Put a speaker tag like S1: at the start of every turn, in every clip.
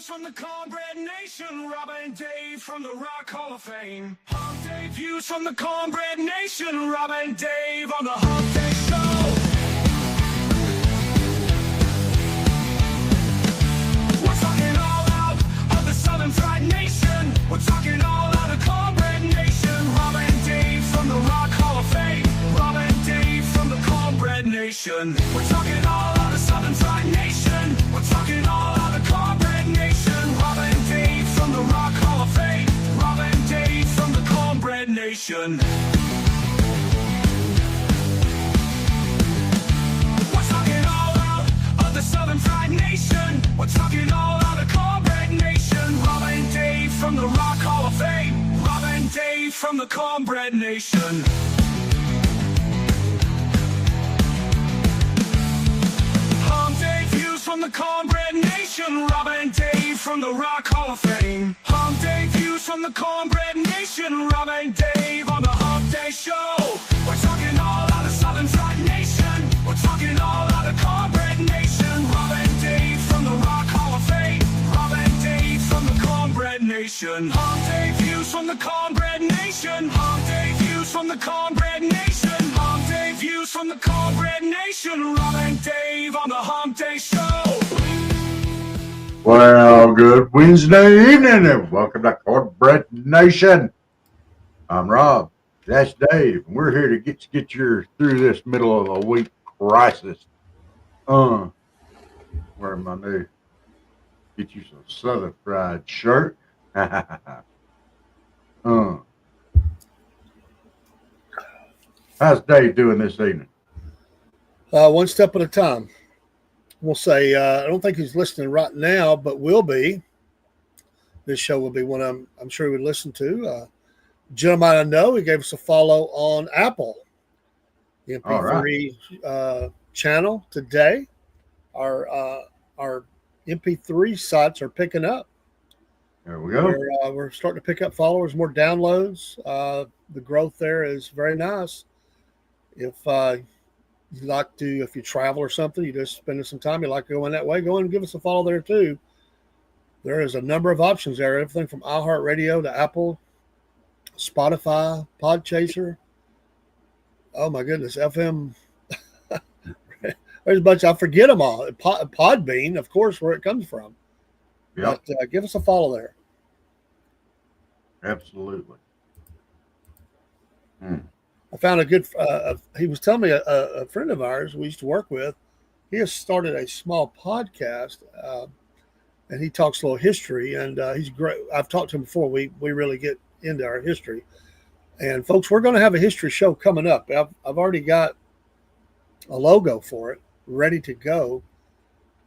S1: from the Cornbread Nation, Robert and Dave from the Rock Hall of Fame. Humpday views from the Cornbread Nation, Robert and Dave on the Humpday Show. We're talking all out of the Southern Fried Nation. We're talking all out of Cornbread Nation, Robert and Dave from the Rock Hall of Fame. Robert and Dave from the Cornbread Nation. We're talking all out of Southern Fried Nation. We're talking all out of Cornbread Nation, Robert and Dave from the Rock Hall of Fame. Robert and Dave from the Cornbread Nation. We're talking all out of the Southern Fried Nation. We're talking all out of Cornbread Nation, Robert and Dave from the Rock Hall of Fame. Robert and Dave from the Cornbread Nation. Humpday views from the Cornbread Nation, Robert and Dave from the Rock Hall of Fame. Humpday views from the Cornbread Nation, Robert and Dave on the Humpday Show. We're talking all out of Southern Fried Nation. We're talking all out of Cornbread Nation, Robert and Dave from the Rock Hall of Fame. Robert and Dave from the Cornbread Nation. Humpday views from the Cornbread Nation. Humpday views from the Cornbread Nation. Humpday views from the Cornbread Nation, Robert and Dave on the Humpday Show.
S2: Well, good Wednesday evening and welcome to Cornbread Nation. I'm Rob. That's Dave. And we're here to get you through this middle of the week crisis. Where am I new? Get you some Southern Fried shirt. How's Dave doing this evening?
S3: One step at a time. We'll say, I don't think he's listening right now, but will be. This show will be one I'm sure he would listen to. Gentleman I know, he gave us a follow on Apple. The MP3 channel today. Our MP3 sites are picking up.
S2: There we go.
S3: We're starting to pick up followers, more downloads. The growth there is very nice. If you like to, if you travel or something, you just spending some time, you like to go in that way, go in and give us a follow there too. There is a number of options there, everything from iHeartRadio to Apple, Spotify, Podchaser. Oh my goodness, FM. There's a bunch, I forget them all. Podbean, of course, where it comes from.
S2: Yep.
S3: But give us a follow there.
S2: Absolutely.
S3: I found a good, he was telling me a friend of ours we used to work with, he has started a small podcast and he talks a little history and he's great. I've talked to him before. We really get into our history. And folks, we're going to have a history show coming up. I've already got a logo for it ready to go.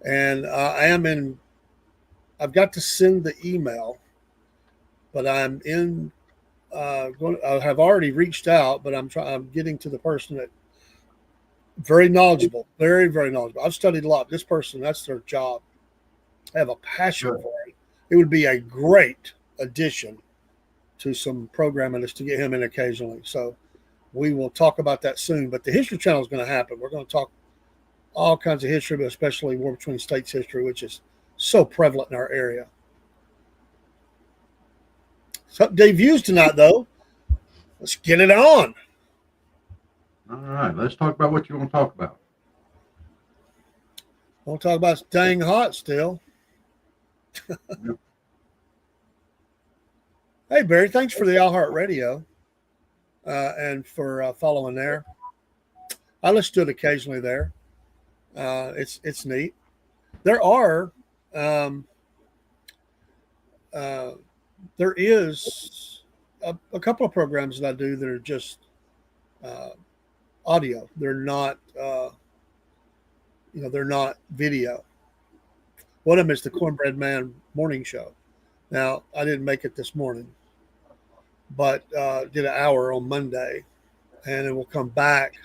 S3: And I've got to send the email, but I'm in, I have already reached out, but I'm getting to the person that very knowledgeable, very, very knowledgeable. I've studied a lot. This person, that's their job. I have a passion for it. It would be a great addition to some programming just to get him in occasionally. So we will talk about that soon, but the History Channel is going to happen. We're going to talk all kinds of history, but especially War Between States history, which is so prevalent in our area. So debuts tonight, though. Let's get it on.
S2: All right, let's talk about what you want to talk about.
S3: I want to talk about it's dang hot still.
S2: Yep.
S3: Hey, Barry, thanks for the iHeartRadio and for following there. I listen to it occasionally there. It's neat. There are there is a couple of programs that I do that are just audio. They're not they're not video. One of them is the Cornbread Man Morning Show. Now, I didn't make it this morning, but did an hour on Monday, and then we'll come back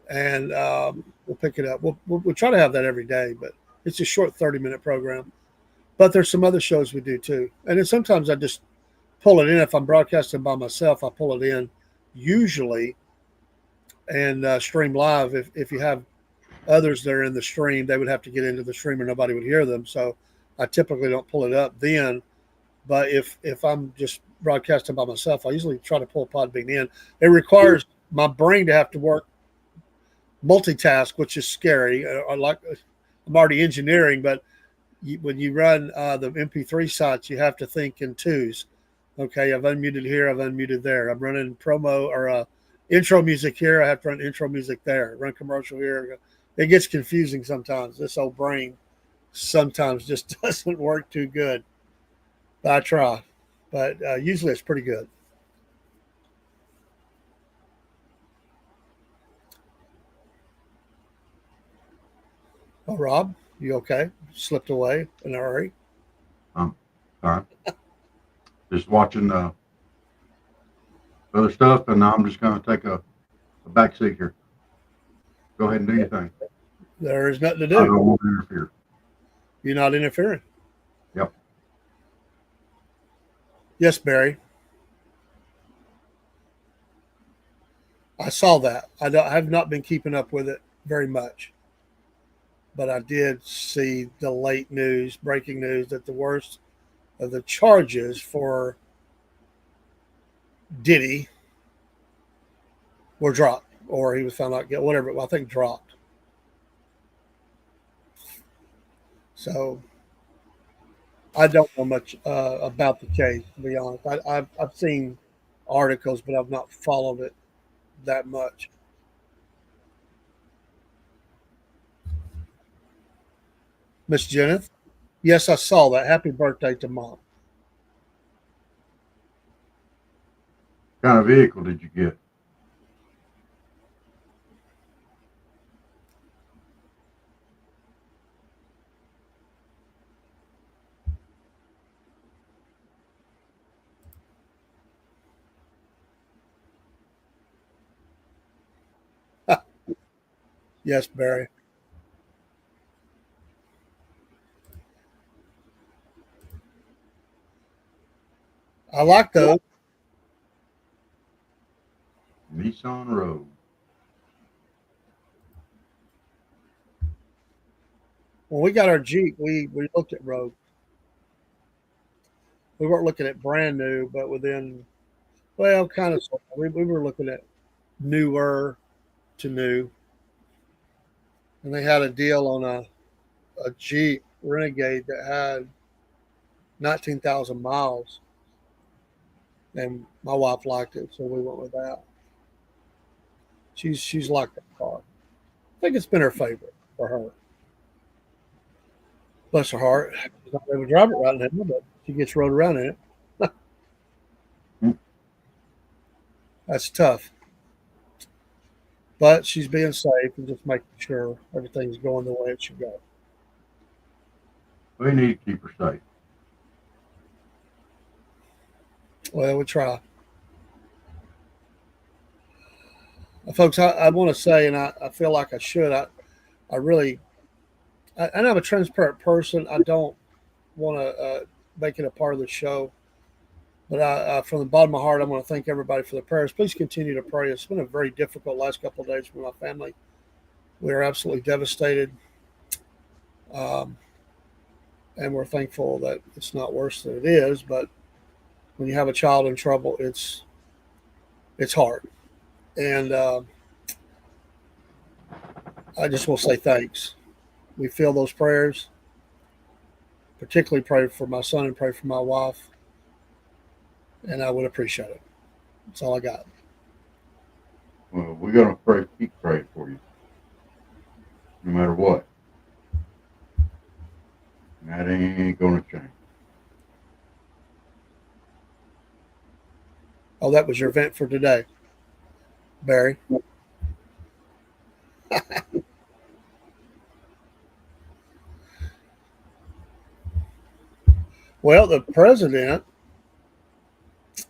S3: and we'll pick it up. We'll try to have that every day, but it's a short 30-minute program. But there's some other shows we do too. And then sometimes I just pull it in. If I'm broadcasting by myself, I pull it in usually and stream live. If you have others that are in the stream, they would have to get into the stream or nobody would hear them. So I typically don't pull it up then. But if I'm just broadcasting by myself, I usually try to pull Podbean in. It requires my brain to have to work multitask, which is scary. I'm already engineering, but when you run the MP3 sites, you have to think in twos. Okay, I've unmuted here, I've unmuted there. I'm running promo or intro music here. I have to run intro music there. Run commercial here. It gets confusing sometimes. This old brain sometimes just doesn't work too good. But I try. But usually it's pretty good. Oh, Rob, you okay? Slipped away in a hurry.
S2: All right. Just watching other stuff, and I'm just going to take a back seat here. Go ahead and do your thing.
S3: There's nothing to
S2: I
S3: do.
S2: don't want to interfere.
S3: You're not interfering.
S2: Yep.
S3: Yes, Barry. I saw that. I have not been keeping up with it very much, but I did see the late news, breaking news that the worst of the charges for Diddy were dropped, or he was found out guilty, whatever. Well, I think dropped. So I don't know much about the case, to be honest. I've seen articles, but I've not followed it that much. Miss Jenneth, yes, I saw that. Happy birthday to Mom.
S2: What kind of vehicle did you get?
S3: Yes, Barry. I like those.
S2: Nissan Rogue.
S3: When we got our Jeep, we looked at Rogue. We weren't looking at brand new, but within, well, kind of. We were looking at newer to new, and they had a deal on a Jeep Renegade that had 19,000 miles, and my wife liked it, so we went with that. She's liked that car. I think it's been her favorite for her. Bless her heart. She's not able to drive it right now, but she gets rode around in it. That's tough. But she's being safe and just making sure everything's going the way it should go.
S2: We need to keep her safe.
S3: Well, we try. Folks, I want to say, and I feel like I should, I really, and I'm a transparent person. I don't want to make it a part of the show. But from the bottom of my heart, I want to thank everybody for the prayers. Please continue to pray. It's been a very difficult last couple of days for my family. We are absolutely devastated. And we're thankful that it's not worse than it is. But when you have a child in trouble, it's hard. And I just will say thanks. We feel those prayers, particularly pray for my son and pray for my wife. And I would appreciate it. That's all I got.
S2: Well, we're going to pray, keep praying for you, no matter what. And that ain't going to change.
S3: Oh, that was your vent for today, Barry. Well, the president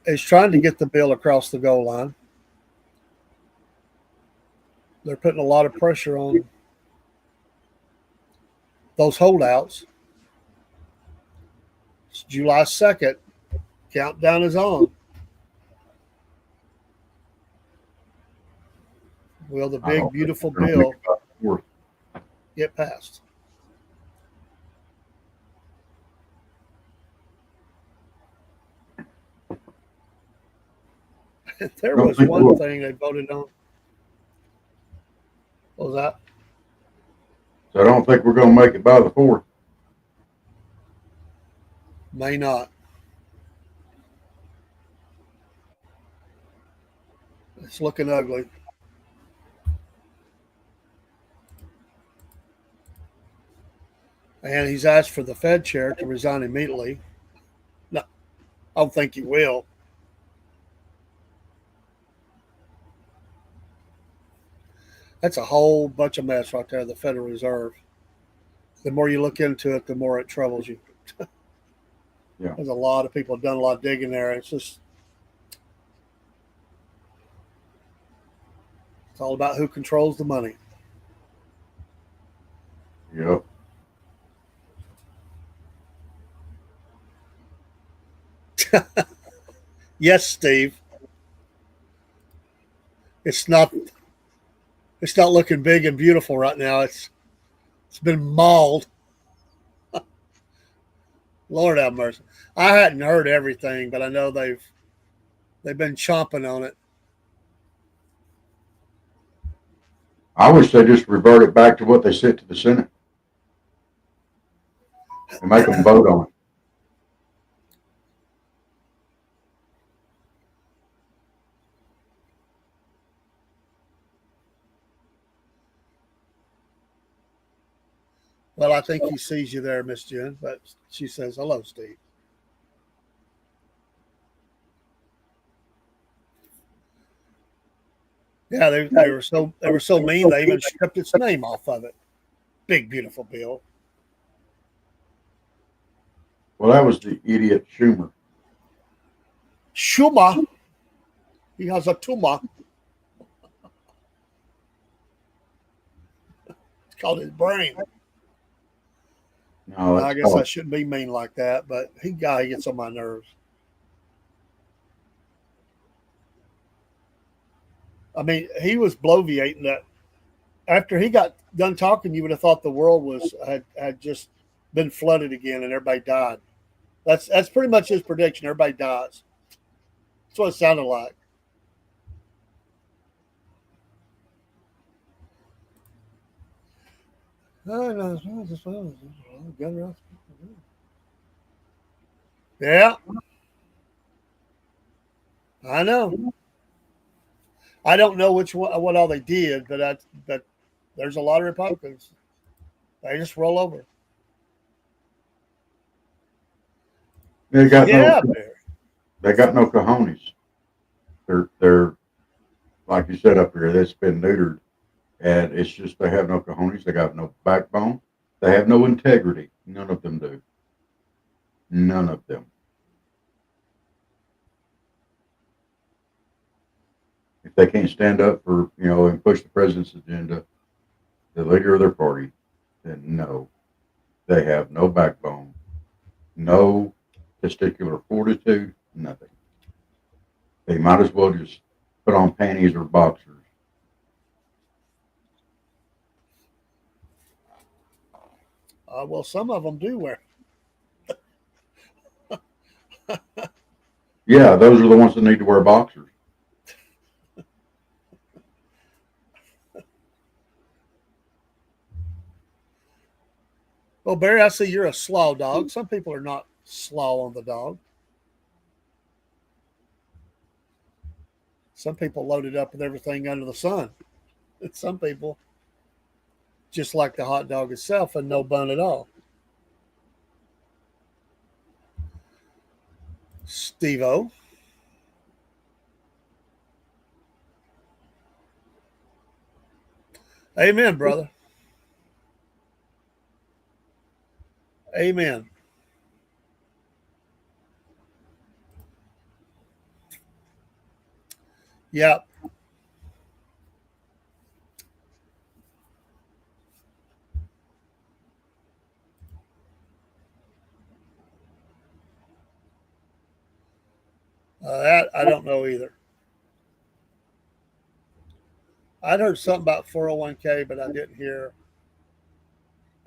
S3: is trying to get the bill across the goal line. They're putting a lot of pressure on those holdouts. It's July 2nd. Countdown is on. Will the big, beautiful bill get passed? There
S2: I don't
S3: was
S2: think
S3: one
S2: we'll.
S3: thing they voted on. What was that?
S2: So I don't think we're going to make it by the 4th.
S3: May not. It's looking ugly. And he's asked for the Fed chair to resign immediately. No, I don't think he will. That's a whole bunch of mess right there, the Federal Reserve. The more you look into it, the more it troubles you.
S2: Yeah.
S3: There's a lot of people have done a lot of digging there. It's all about who controls the money.
S2: Yep.
S3: Yes, Steve. It's not looking big and beautiful right now. It's been mauled. Lord have mercy. I hadn't heard everything, but I know they've been chomping on it.
S2: I wish they just reverted back to what they sent to the Senate and make them vote on it.
S3: Well, I think he sees you there, Miss Jen, but she says, hello, Steve. Yeah, they were so mean they even stripped its name off of it. Big beautiful bill.
S2: Well, that was the idiot Schumer.
S3: Schumer, he has a tumor. It's called his brain.
S2: No,
S3: I
S2: it's
S3: guess I
S2: called.
S3: shouldn't be mean like that, but he gets on my nerves. I mean, he was bloviating that after he got done talking, you would have thought the world had just been flooded again and everybody died. That's pretty much his prediction. Everybody dies. That's what it sounded like. Yeah, I know. I don't know what all they did, but there's a lot of Republicans. They just roll over.
S2: They got no.
S3: Yeah, Barry.
S2: They got no cojones. They're like you said up here. That's been neutered, and it's just they have no cojones. They got no backbone. They have no integrity. None of them do. None of them. If they can't stand up for and push the president's agenda, the leader of their party, then no, they have no backbone, no testicular fortitude, nothing. They might as well just put on panties or boxers.
S3: Well, some of them do wear.
S2: Yeah, those are the ones that need to wear boxers.
S3: Well, Barry, I see you're a slow dog. Some people are not slow on the dog. Some people loaded up with everything under the sun. And some people just like the hot dog itself and no bun at all. STEVO. Amen, brother. Amen. Yep. That I don't know either. I'd heard something about 401k, but I didn't hear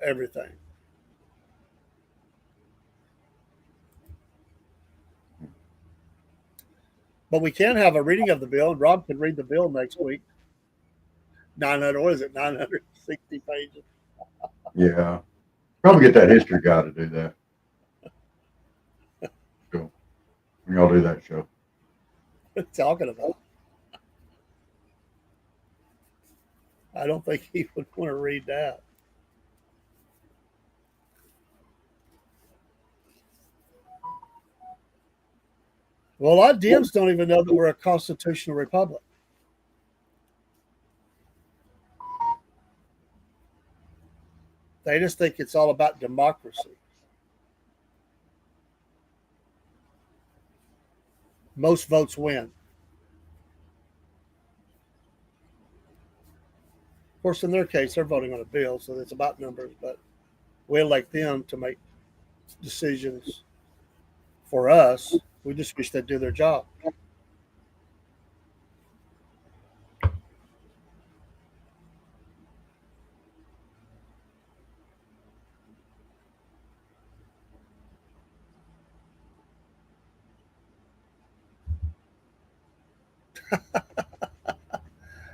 S3: everything. But we can have a reading of the bill, and Rob can read the bill next week. 900, what is it, 960 pages?
S2: Yeah. Probably get that history guy to do that. Cool. We all do that show.
S3: What are you talking about? I don't think he would want to read that. Well, a lot of Dems don't even know that we're a constitutional republic. They just think it's all about democracy. Most votes win. Of course, in their case, they're voting on a bill, so it's about numbers, but we elect them to make decisions for us. We just wish they'd do their job.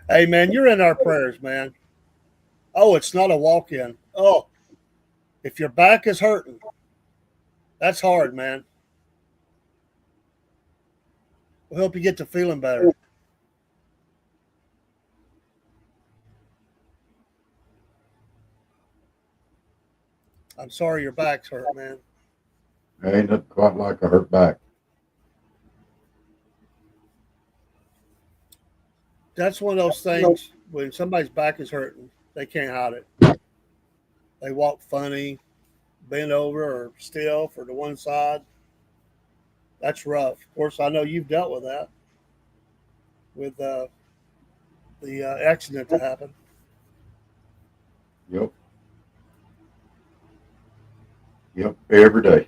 S3: Hey, man, you're in our prayers, man. Oh, it's not a walk in. Oh, if your back is hurting, that's hard, man. We'll help you get to feeling better. I'm sorry your back's hurt, man.
S2: Ain't nothing quite like a hurt back.
S3: That's one of those things when somebody's back is hurting, they can't hide it. They walk funny, bent over or stiff or to one side. That's rough. Of course, I know you've dealt with that with the accident that happened.
S2: Yep. Yep. Every day.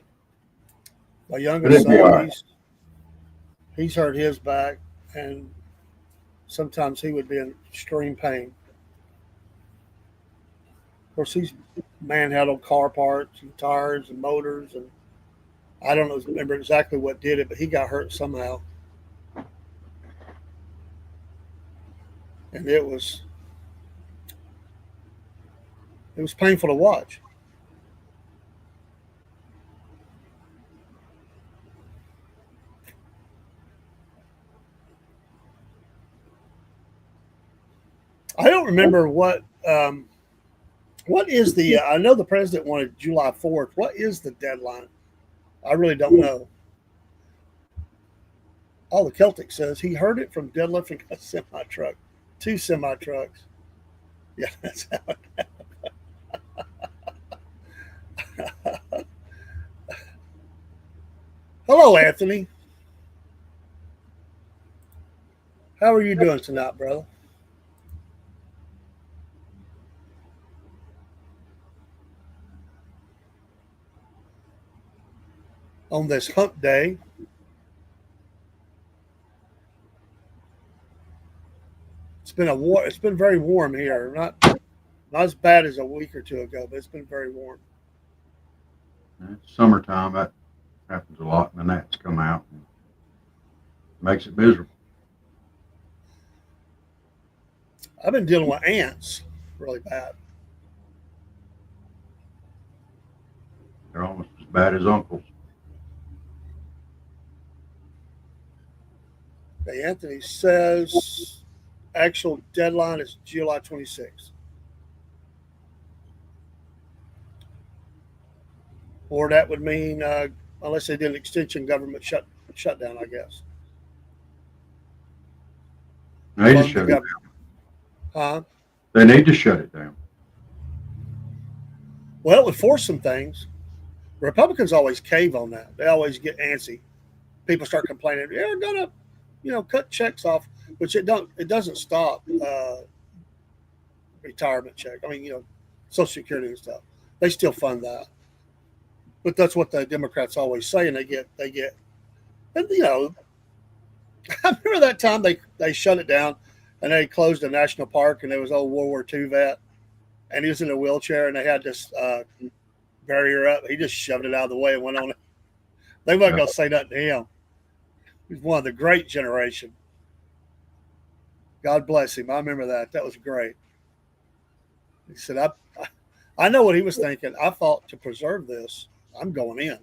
S3: My youngest son, he's hurt his back, and sometimes he would be in extreme pain. Of course, he's manhandled car parts and tires and motors, and I don't remember exactly what did it, but he got hurt somehow. And it was painful to watch. I don't remember what is the. I know the president wanted July 4th. What is the deadline? I really don't know. All the Celtic says he heard it from deadlifting a semi truck, 2 semi trucks. Yeah, that's how it happened. Hello, Anthony. How are you doing tonight, brother? On this hump day, it's been very warm here. Not as bad as a week or two ago, but it's been very warm.
S2: It's summertime. That happens a lot, and the gnats come out and makes it miserable.
S3: I've been dealing with ants really bad.
S2: They're almost as bad as uncles.
S3: Okay, Anthony says actual deadline is July 26th. Or that would mean, unless they did an extension government shutdown, I guess.
S2: They need to shut it down.
S3: Huh?
S2: They need to shut it down.
S3: Well, it would force some things. Republicans always cave on that. They always get antsy. People start complaining. They're gonna, cut checks off, which it doesn't stop retirement check. I mean, Social Security and stuff. They still fund that. But that's what the Democrats always say, and they get, and I remember that time they shut it down, and they closed a national park, and there was an old World War II vet, and he was in a wheelchair, and they had this barrier up. He just shoved it out of the way and went on. They weren't going to say nothing to him. He's one of the great generation. God bless him. I remember that. That was great. He said, I know what he was thinking. I fought to preserve this. I'm going in.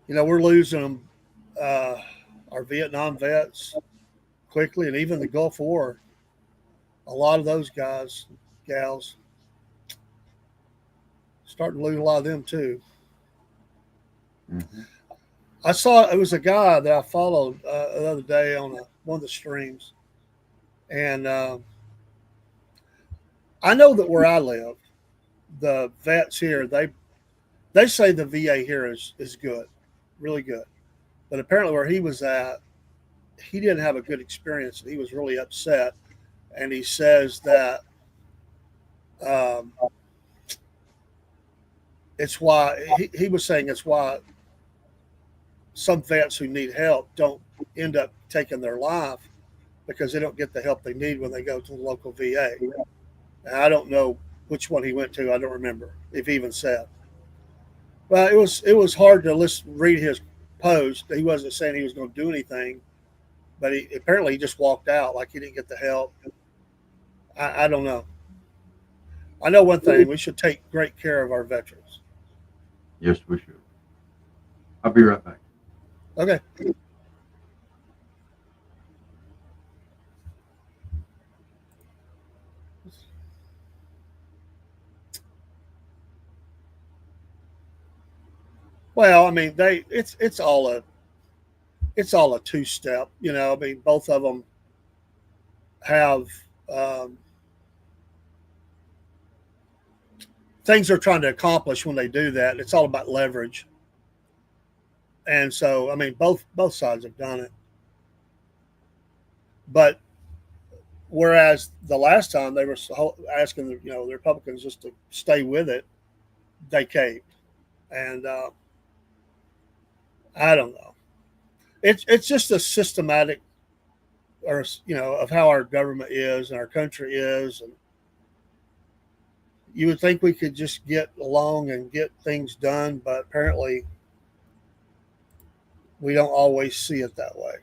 S3: We're losing them, our Vietnam vets quickly, and even the Gulf War. A lot of those guys, gals, starting to lose a lot of them too.
S2: Mm-hmm.
S3: I saw it was a guy that I followed the other day on one of the streams, and I know that where I live, the vets here they say the VA here is good, really good, but apparently where he was at, he didn't have a good experience, and he was really upset, and he says that um, it's why he was saying it's why some vets who need help don't end up taking their life because they don't get the help they need when they go to the local VA. And I don't know which one he went to. I don't remember if he even said. Well, it was hard to read his post. He wasn't saying he was going to do anything, but he apparently he just walked out like he didn't get the help. I don't know. I know one thing: we should take great care of our veterans.
S2: Yes, we should. I'll be right back.
S3: Okay. Well, I mean, it's all a two step. I mean, both of them have um, things they're trying to accomplish when they do that. It's all about leverage, and so I mean, both sides have done it. But whereas the last time they were asking the Republicans just to stay with it, they caved, and I don't know. It's just a systematic, or of how our government is and our country is, and you would think we could just get along and get things done, but apparently we don't always see it that way.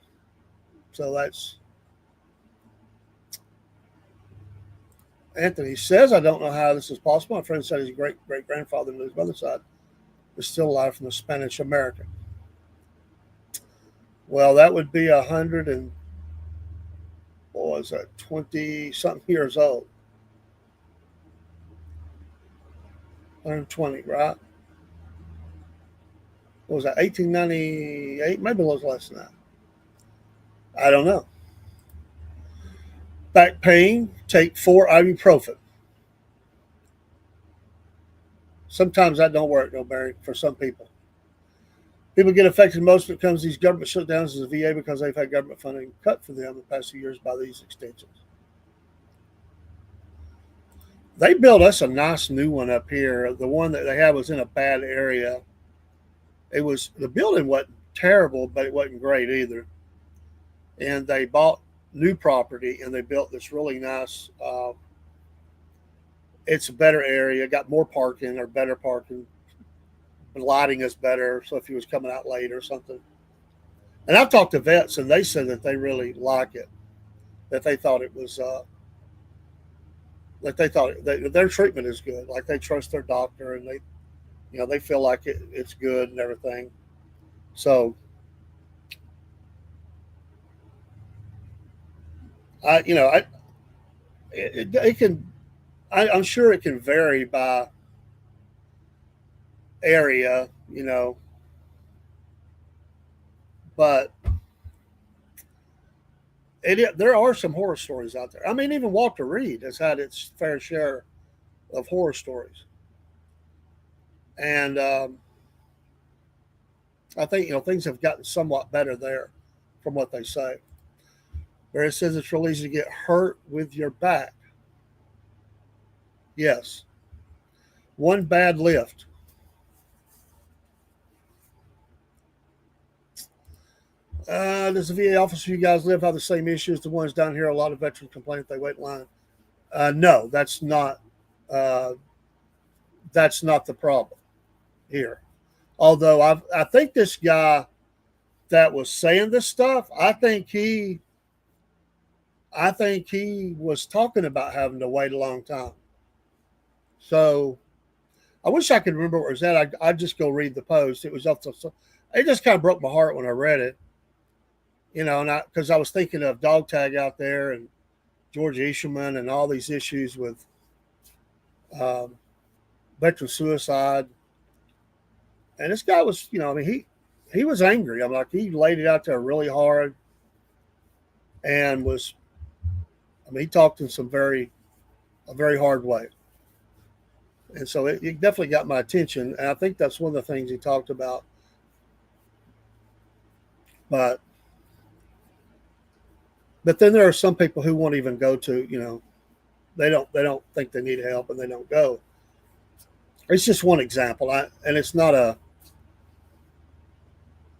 S3: So that's Anthony says, I don't know how this is possible. My friend said his great great grandfather on his mother's side is still alive from the Spanish American. Well, that would be 100 and what was that, 20 something years old. 120, right? What was that, 1898? Maybe it was less than that. I don't know. Back pain, take 4 ibuprofen. Sometimes that don't work, no, Barry, for some people. People get affected most when it comes to these government shutdowns as a VA because they've had government funding cut for them in the past few years by these extensions. They built us a nice new one up here. The one that they had was in a bad area. The building wasn't terrible, but it wasn't great either. And they bought new property and they built this really nice. It's a better area, got more parking or better parking. The lighting is better, so if he was coming out late or something. And I've talked to vets, and they said that they really like it. That they thought it was, that they thought their treatment is good. Like they trust their doctor, and they feel like it's good and everything. So, it can. I'm sure it can vary by area, but there are some horror stories out there. I mean, even Walter Reed has had its fair share of horror stories, and I think things have gotten somewhat better there, from what they say. Where it says it's real easy to get hurt with your back. Yes, one bad lift. Does the VA office where you guys live have the same issues? The ones down here, a lot of veterans complain if they wait in line. No, that's not. That's not the problem here. Although I think this guy that was saying this stuff, I think he was talking about having to wait a long time. So I wish I could remember where it was at. I'd just go read the post. It was up to, it just kind of broke my heart when I read it, you know, and because I was thinking of dog tag out there and George Isherman and all these issues with um, veteran suicide. And this guy was, you know, I mean, he was angry. I'm like, he laid it out there really hard and was, I mean, he talked in a very hard way. And so it definitely got my attention. And I think that's one of the things he talked about. But then there are some people who won't even go to, you know, they don't think they need help and they don't go. It's just one example. And it's not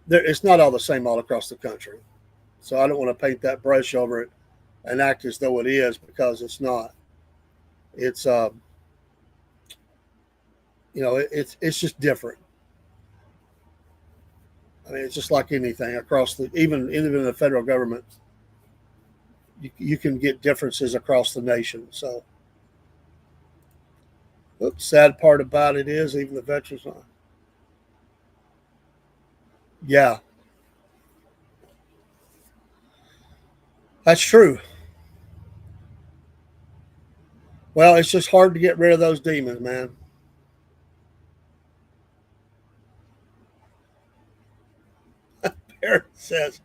S3: it's not all the same all across the country. So I don't want to paint that brush over it and act as though it is, because it's not. It's you know, it's just different. I mean, it's just like anything across even in the federal government. You can get differences across the nation. So, the sad part about it is even the veterans. Yeah, that's true. Well, it's just hard to get rid of those demons, man. Aaron says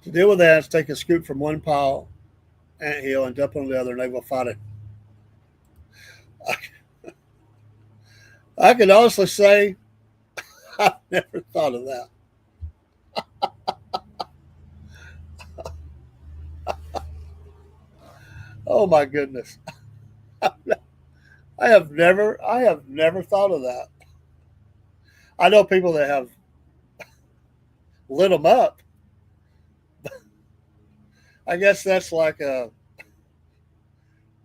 S3: to deal with ants, take a scoop from one pile ant hill and dump on the other, and they will fight it. I can honestly say I've never thought of that. Oh my goodness. I have never thought of that. I know people that have lit them up. I guess that's like a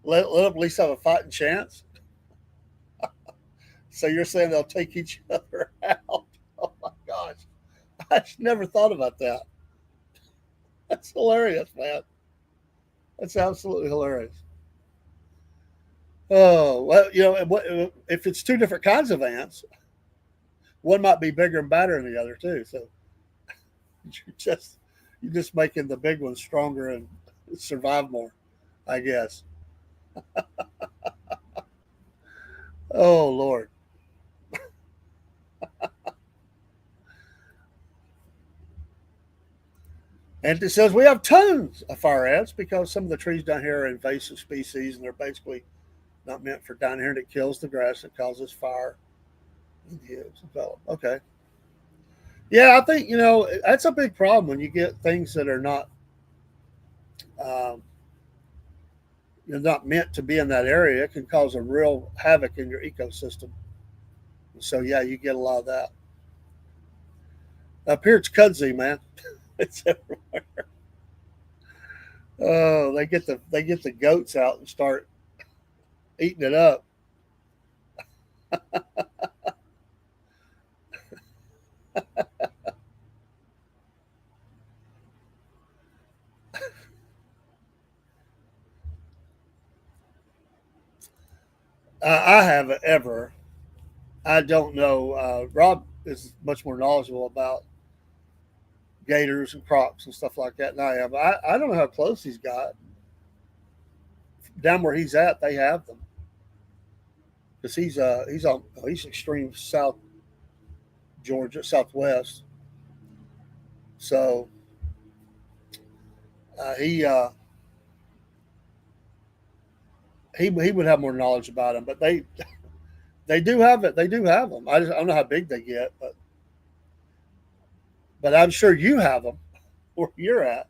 S3: let them at least have a fighting chance. So you're saying they'll take each other out? Oh my gosh, I just never thought about that. That's hilarious, man. That's absolutely hilarious. Oh well, you know, if it's two different kinds of ants, one might be bigger and badder than the other too. So you're just making the big ones stronger and survive more, I guess. Oh Lord. And it says we have tons of fire ants because some of the trees down here are invasive species and they're basically not meant for down here, and it kills the grass. It causes fire. Okay. Yeah, I think, you know, that's a big problem when you get things that are not um, you're not meant to be in that area. It can cause a real havoc in your ecosystem. So yeah, you get a lot of that. Up here it's kudzu, man. It's everywhere. Oh, they get the goats out and start eating it up. I haven't ever. I don't know. Rob is much more knowledgeable about gators and crocs and stuff like that than I am. I don't know how close he's got. Down where he's at, they have them because he's extreme south Georgia, southwest. So he he would have more knowledge about them, but they do have it. They do have them. I don't know how big they get, but I'm sure you have them where you're at.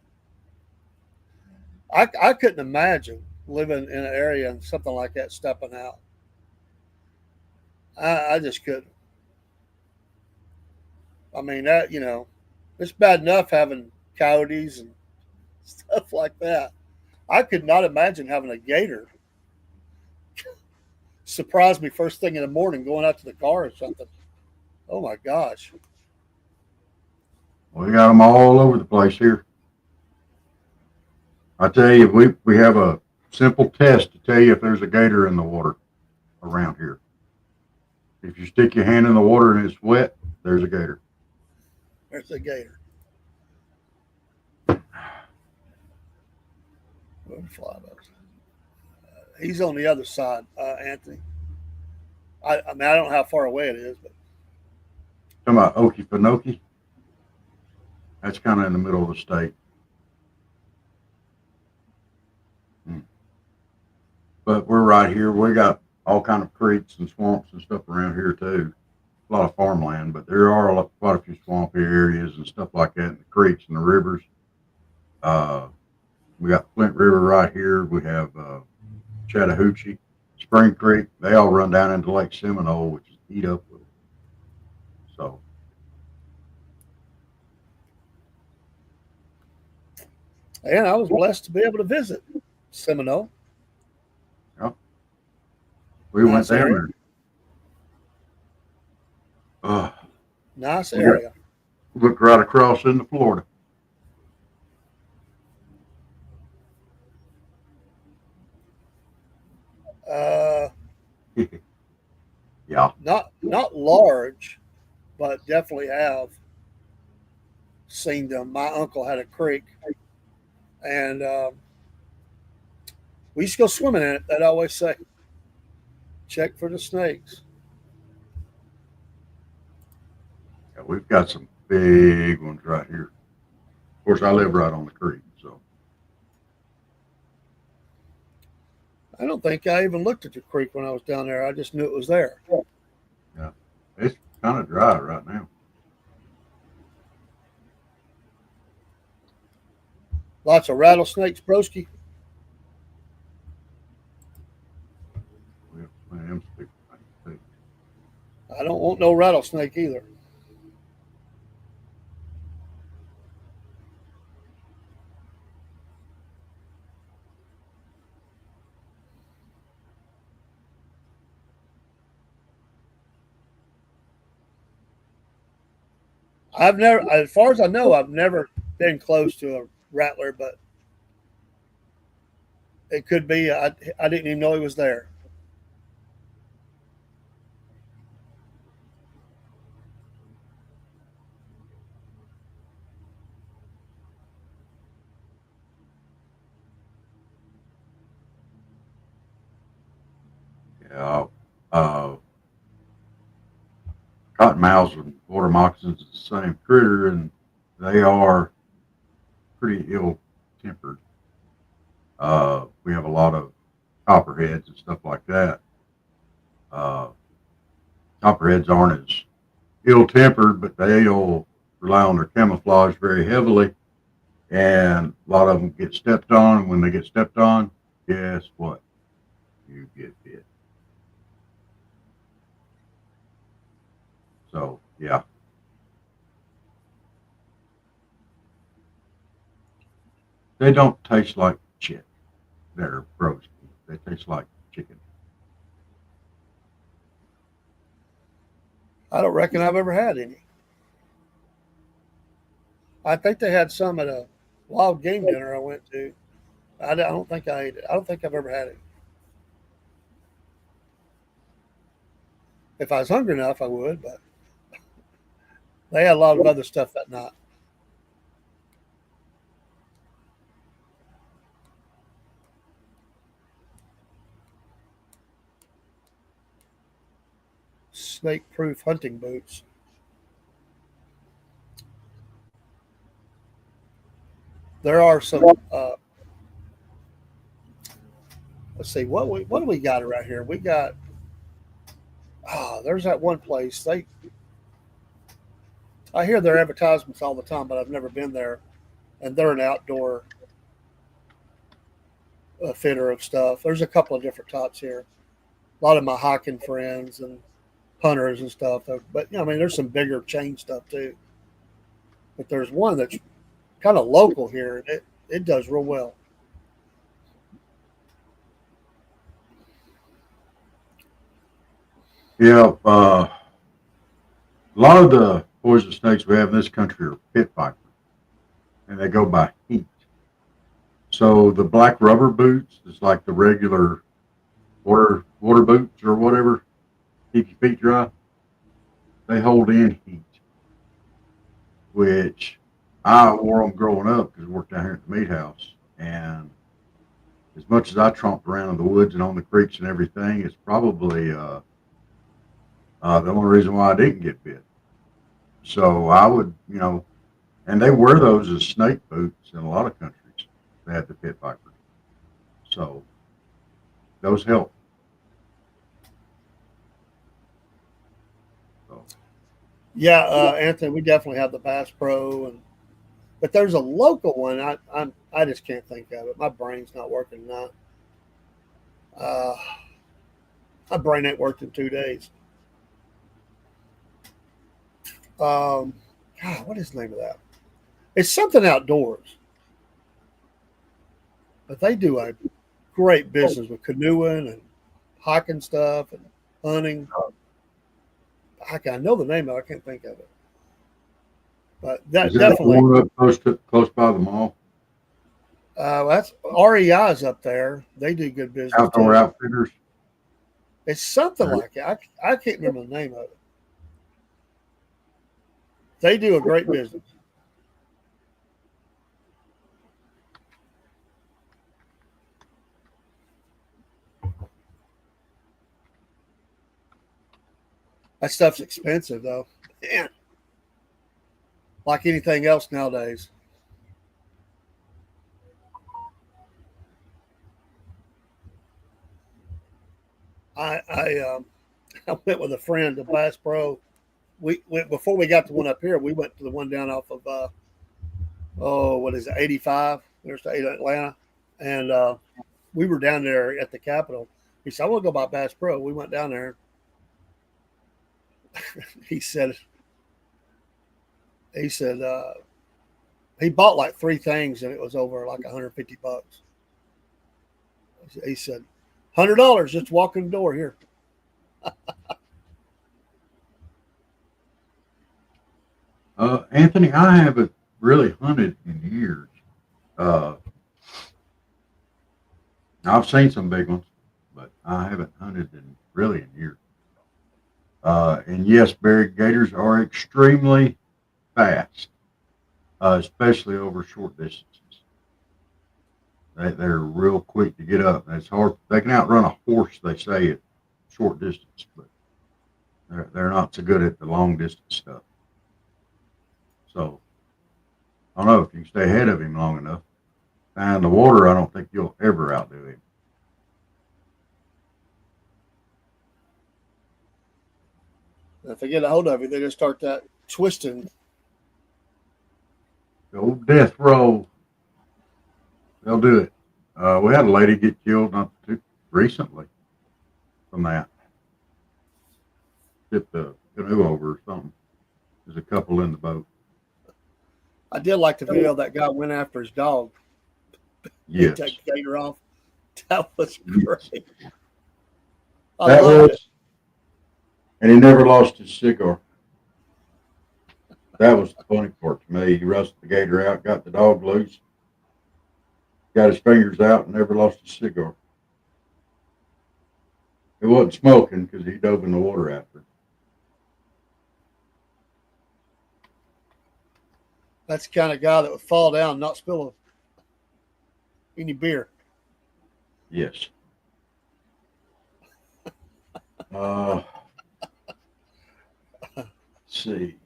S3: I couldn't imagine living in an area and something like that stepping out. I just couldn't. I mean, that, you know, it's bad enough having coyotes and stuff like that. I could not imagine having a gator surprise me first thing in the morning going out to the car or something. Oh my gosh.
S2: We got them all over the place here. I tell you, we have a simple test to tell you if there's a gator in the water around here. If you stick your hand in the water and it's wet, there's a gator.
S3: There's a gator. Where the fly goes. He's on the other side, Anthony. I mean, I don't know how far away it is, but
S2: Talking about Okefenokee, that's kind of in the middle of the state. But we're right here. We got all kind of creeks and swamps and stuff around here too. A lot of farmland, but there are quite a few swampy areas and stuff like that, and the creeks and the rivers. Uh, we got Flint River right here. We have Chattahoochee, Spring Creek. They all run down into Lake Seminole, which is eat up with them. So,
S3: and I was blessed to be able to visit Seminole.
S2: yeah, we
S3: Nice
S2: went down
S3: area.
S2: there.
S3: Nice
S2: We
S3: area.
S2: looked right across into Florida.
S3: Uh,
S2: Yeah,
S3: not large, but definitely have seen them. My uncle had a creek, and we used to go swimming in it. They'd always say, "Check for the snakes."
S2: yeah, we've got some big ones right here. Of course, I live right on the creek, so
S3: I don't think I even looked at the creek when I was down there. I just knew it was there.
S2: yeah, it's kind of dry right now.
S3: Lots of rattlesnakes, broski.
S2: We have plenty of them big things too.
S3: I don't want no rattlesnake either. I've never, as far as I know, I've never been close to a rattler, but it could be. I didn't even know he was there.
S2: Yeah, uh, cottonmouths and water moccasins is the same critter, and they are pretty ill tempered. We have a lot of copperheads and stuff like that. Uh, Copperheads aren't as ill tempered, but they'll rely on their camouflage very heavily, and a lot of them get stepped on. And when they get stepped on, guess what? You get bit. So, yeah. They don't taste like shit. They're frozen. They taste like chicken.
S3: I don't reckon I've ever had any. I think they had some at a wild game dinner I went to. I don't think I ate it. I don't think I've ever had it. If I was hungry enough, I would, but they had a lot of other stuff that night. Snake proof hunting boots. There are some. Let's see what do we got around here? We got. There's that one place. I hear their advertisements all the time, but I've never been there. And they're an outdoor fitter of stuff. There's a couple of different types here. A lot of my hiking friends and hunters and stuff. But I mean, there's some bigger chain stuff too. But there's one that's kind of local here, and it does real well.
S2: Yeah. A lot of the poison snakes we have in this country are pit vipers, and they go by heat. So the black rubber boots is like the regular water boots or whatever, keep your feet dry. They hold in heat, which I wore them growing up because I worked down here at the meat house. And as much as I tromped around in the woods and on the creeks and everything, it's probably the only reason why I didn't get bit. So I would, and they wear those as snake boots in a lot of countries. They have the pit vipers. So those help. So,
S3: Yeah, Anthony, we definitely have the Bass Pro, but there's a local one. I just can't think of it. My brain's not working now. Uh, my brain ain't worked in 2 days. God, what is the name of that? It's something outdoors, but they do a great business with canoeing and hiking stuff and hunting. I know the name of it. I can't think of it, but
S2: is
S3: that
S2: that the
S3: definitely.
S2: one up close by the mall?
S3: That's REI's up there. They do good business
S2: Outdoor
S3: too.
S2: Outfitters.
S3: It's something
S2: Right.
S3: like it. I can't remember the name of it. They do a great business. That stuff's expensive though. Man, like anything else nowadays. I I went with a friend to Bass Pro. We went before we got the one up here. We went to the one down off of what is it, 85 Interstate Atlanta, and we were down there at the Capitol. He said, "I want to go by Bass Pro." We went down there. He said he said he bought like three things and it was over like $150. He said, $100 just walk in the door here.
S2: Anthony, I haven't really hunted in years. Uh, I've seen some big ones, but I haven't hunted in really in years. And yes, buried gators are extremely fast, especially over short distances. They're real quick to get up. It's hard. They can outrun a horse, they say, at short distance, but they're not so good at the long distance stuff. So I don't know if you can stay ahead of him long enough. And in the water, I don't think you'll ever outdo him.
S3: If they get a hold of you, they just start that twisting.
S2: The old death roll, they'll do it. We had a lady get killed not too recently from that. Tipped the canoe over or something. There's a couple in the boat.
S3: I did like the video that guy went after his dog. He
S2: Yes.
S3: took the gator off. That was
S2: Yes.
S3: great. I
S2: That
S3: loved
S2: was, and he never lost his cigar. That was the funny part to me. He rustled the gator out, got the dog loose, got his fingers out, and never lost his cigar. It wasn't smoking because he dove in the water after.
S3: That's the kind of guy that would fall down and not spill any beer.
S2: Yes. Let's see.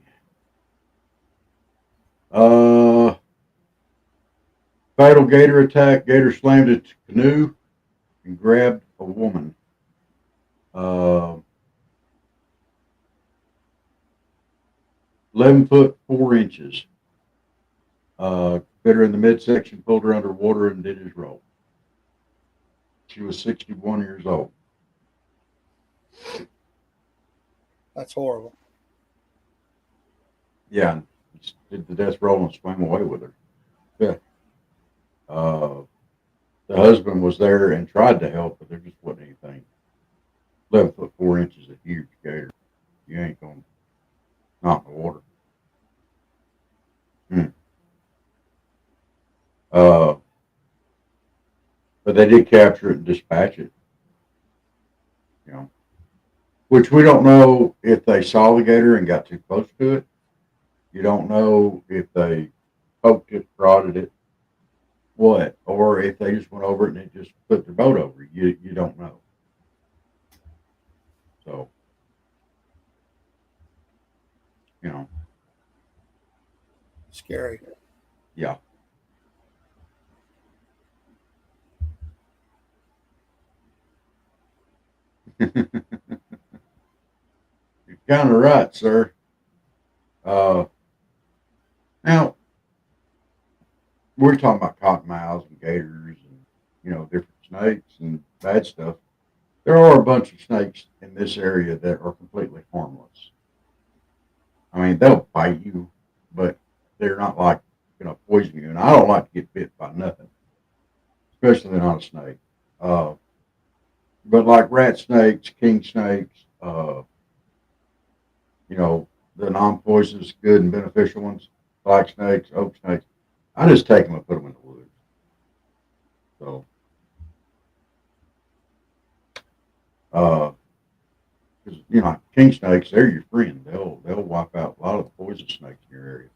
S2: Fatal gator attack. Gator slammed its canoe and grabbed a woman. Uh, 11 foot 4 inches. Bit her in the midsection, pulled her underwater, and did his roll. She was 61 years old.
S3: That's horrible.
S2: Yeah, did the death roll and swam away with her. Yeah. Uh, the husband was there and tried to help, but there just wasn't anything. 11 foot 4 inches, a huge gator. You ain't going. Not in the water. Hmm. But they did capture it and dispatch it. You know, which we don't know if they saw the gator and got too close to it. You don't know if they poked it, prodded it, what, or if they just went over it and it just put their boat over. You don't know. So you know,
S3: Scary.
S2: yeah. You're kind of right, sir. Uh, Now we're talking about cottonmouths and gators and different snakes and bad stuff. There are a bunch of snakes in this area that are completely harmless. I mean, they'll bite you, but they're not like poison you. And I don't like to get bit by nothing, especially not a snake. Uh, but like rat snakes, king snakes, you know, the non-poisonous, good and beneficial ones, black snakes, oak snakes, I just take them and put them in the woods. So, uh, because king snakes, they're your friend. They'll wipe out a lot of the poison snakes in your area.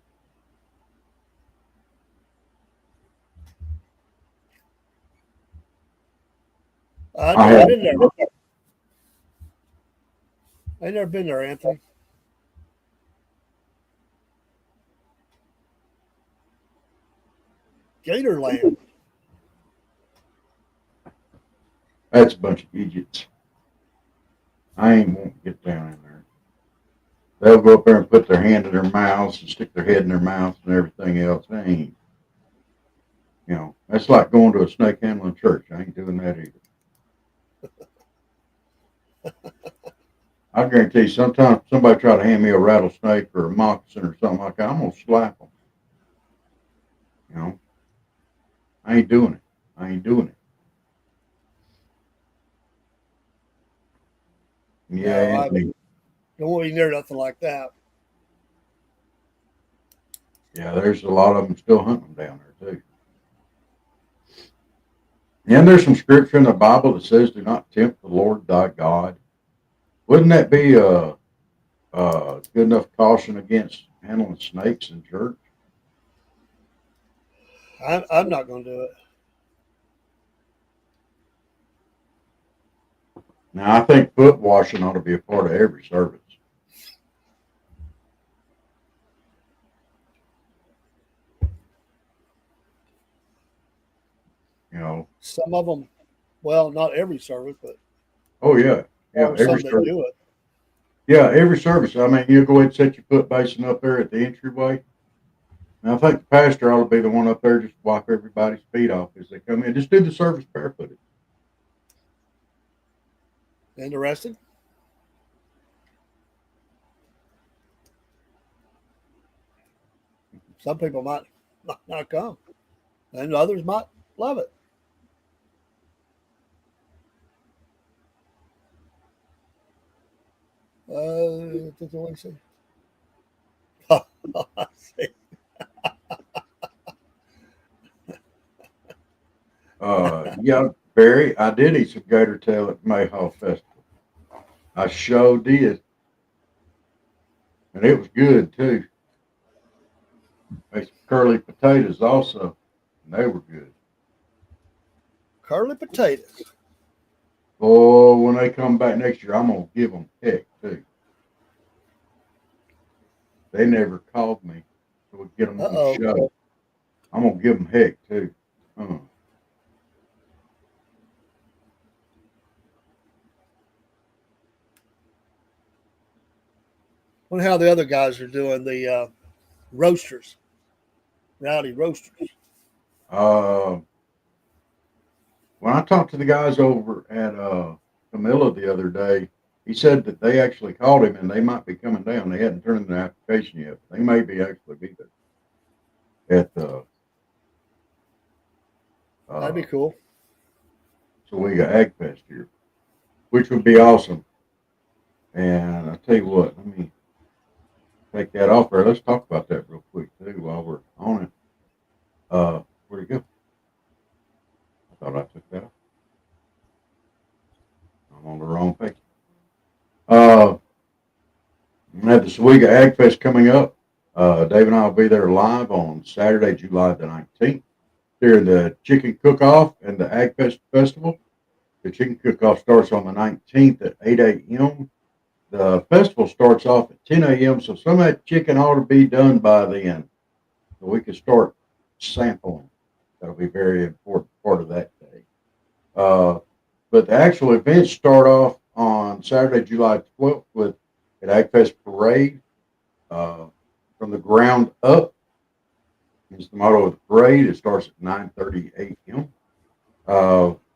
S3: I've
S2: I
S3: never
S2: have.
S3: been there. I've never been there, Anthony. Gatorland.
S2: That's a bunch of idiots. I ain't won't get down in there. They'll go up there and put their hand in their mouths and stick their head in their mouths and everything else. They ain't, that's like going to a snake handling church. I ain't doing that either. I guarantee you, sometimes somebody try to hand me a rattlesnake or a moccasin or something like that, I'm gonna slap them. You know, I ain't doing it. I ain't doing it. Yeah,
S3: No, I
S2: Anthony.
S3: don't want to be near nothing like that.
S2: Yeah, there's a lot of them still hunting them down there too. And there's some scripture in the Bible that says, "Do not tempt the Lord thy God." Wouldn't that be a good enough caution against handling snakes in church?
S3: I'm not going to do it.
S2: Now, I think foot washing ought to be a part of every service. You know.
S3: Some of them, well, not every service, but
S2: Oh yeah,
S3: there
S2: yeah.
S3: are
S2: Every
S3: some that
S2: service.
S3: do it.
S2: Yeah, every service. I mean, you go ahead and set your foot basin up there at the entryway. And I think the pastor ought to be the one up there just wipe everybody's feet off as they come in. Just do the service barefooted.
S3: Interested? Some people might not come, and others might love it. Let me see. I see.
S2: Yeah, Barry, I did eat some gator tail at Mayhaw Festival. I sure did, and it was good too. Made some curly potatoes also, and they were good.
S3: Curly potatoes.
S2: Oh, when they come back next year, I'm gonna give them heck too. They never called me, so we get them
S3: Uh
S2: on the
S3: oh.
S2: show. I'm gonna give them heck too. Uh,
S3: Wonder how the other guys are doing. The roasters, rowdy roasters.
S2: uh, when I talked to the guys over at Camilla the other day, he said that they actually called him and they might be coming down. They hadn't turned in their application yet. They may be actually be there at the
S3: That'd be
S2: uh,
S3: cool.
S2: Sawega Ag Fest here, which would be awesome. And I tell you what, let me take that off there. Let's talk about that real quick too while we're on it. Where'd it go? I thought I took that off. I'm on the wrong page. Uh, we have the Sawega Ag Fest coming up. Dave and I will be there live on Saturday, July the 19th during the Chicken Cook-Off and the Ag Fest Festival. The Chicken Cook-Off starts on the 19th at 8 a.m. The festival starts off at 10 a.m., so some of that chicken ought to be done by then. So we can start sampling. That'll be a very important part of that day. Uh, but the actual events start off on Saturday, July 12th with an AgFest parade. From the ground up is the motto of the parade. It starts at 9:30 a.m.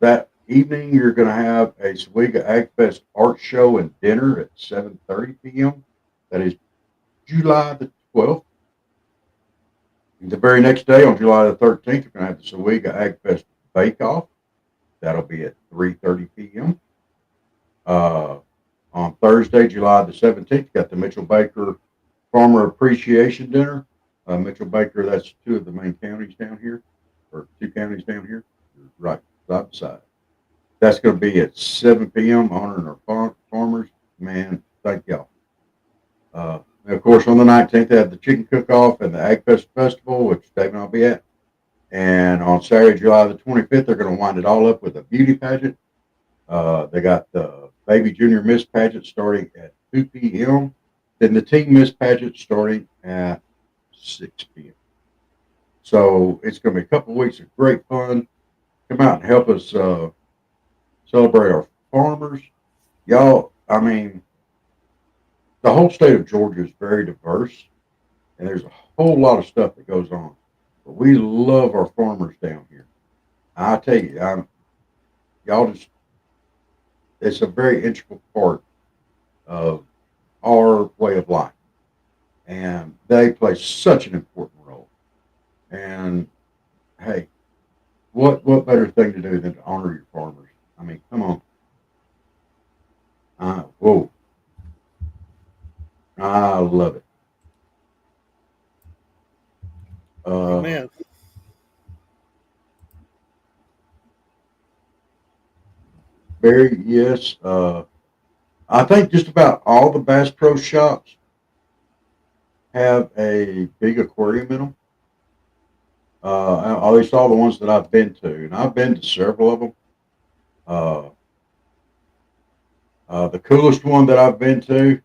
S2: That evening, you're going to have a Sawega AgFest art show and dinner at 7:30 p.m. That is July the 12th. And the very next day, on July the 13th, you're going to have the Sawega AgFest Bake Off. That'll be at 3:30 p.m. On Thursday, July the 17th, got the Mitchell Baker Farmer Appreciation Dinner. Mitchell Baker, that's two of the main counties down here, or two counties down here, right side by side. That's going to be at 7 p.m., honoring our farmers. Man, thank y'all. And of course, on the 19th, they have the Chicken Cook-Off and the Ag Fest Festival, which Dave and I'll be at. And on Saturday, July the 25th, they're going to wind it all up with a beauty pageant. They got the Baby Junior Miss Pageant starting at 2 p.m. Then the Teen Miss Pageant starting at 6 p.m. So it's going to be a couple of weeks of great fun. Come out and help us celebrate our farmers. Y'all, I mean, the whole state of Georgia is very diverse, and there's a whole lot of stuff that goes on. But we love our farmers down here. I tell you, y'all just, it's a very integral part of our way of life. And they play such an important role. And hey, what better thing to do than to honor your farmers? I mean, come on. Whoa, I love it. Uh,
S3: Amen.
S2: Barry, yes. I think just about all the Bass Pro shops have a big aquarium in them. At least all the ones that I've been to, and I've been to several of them. Uh, the coolest one that I've been to.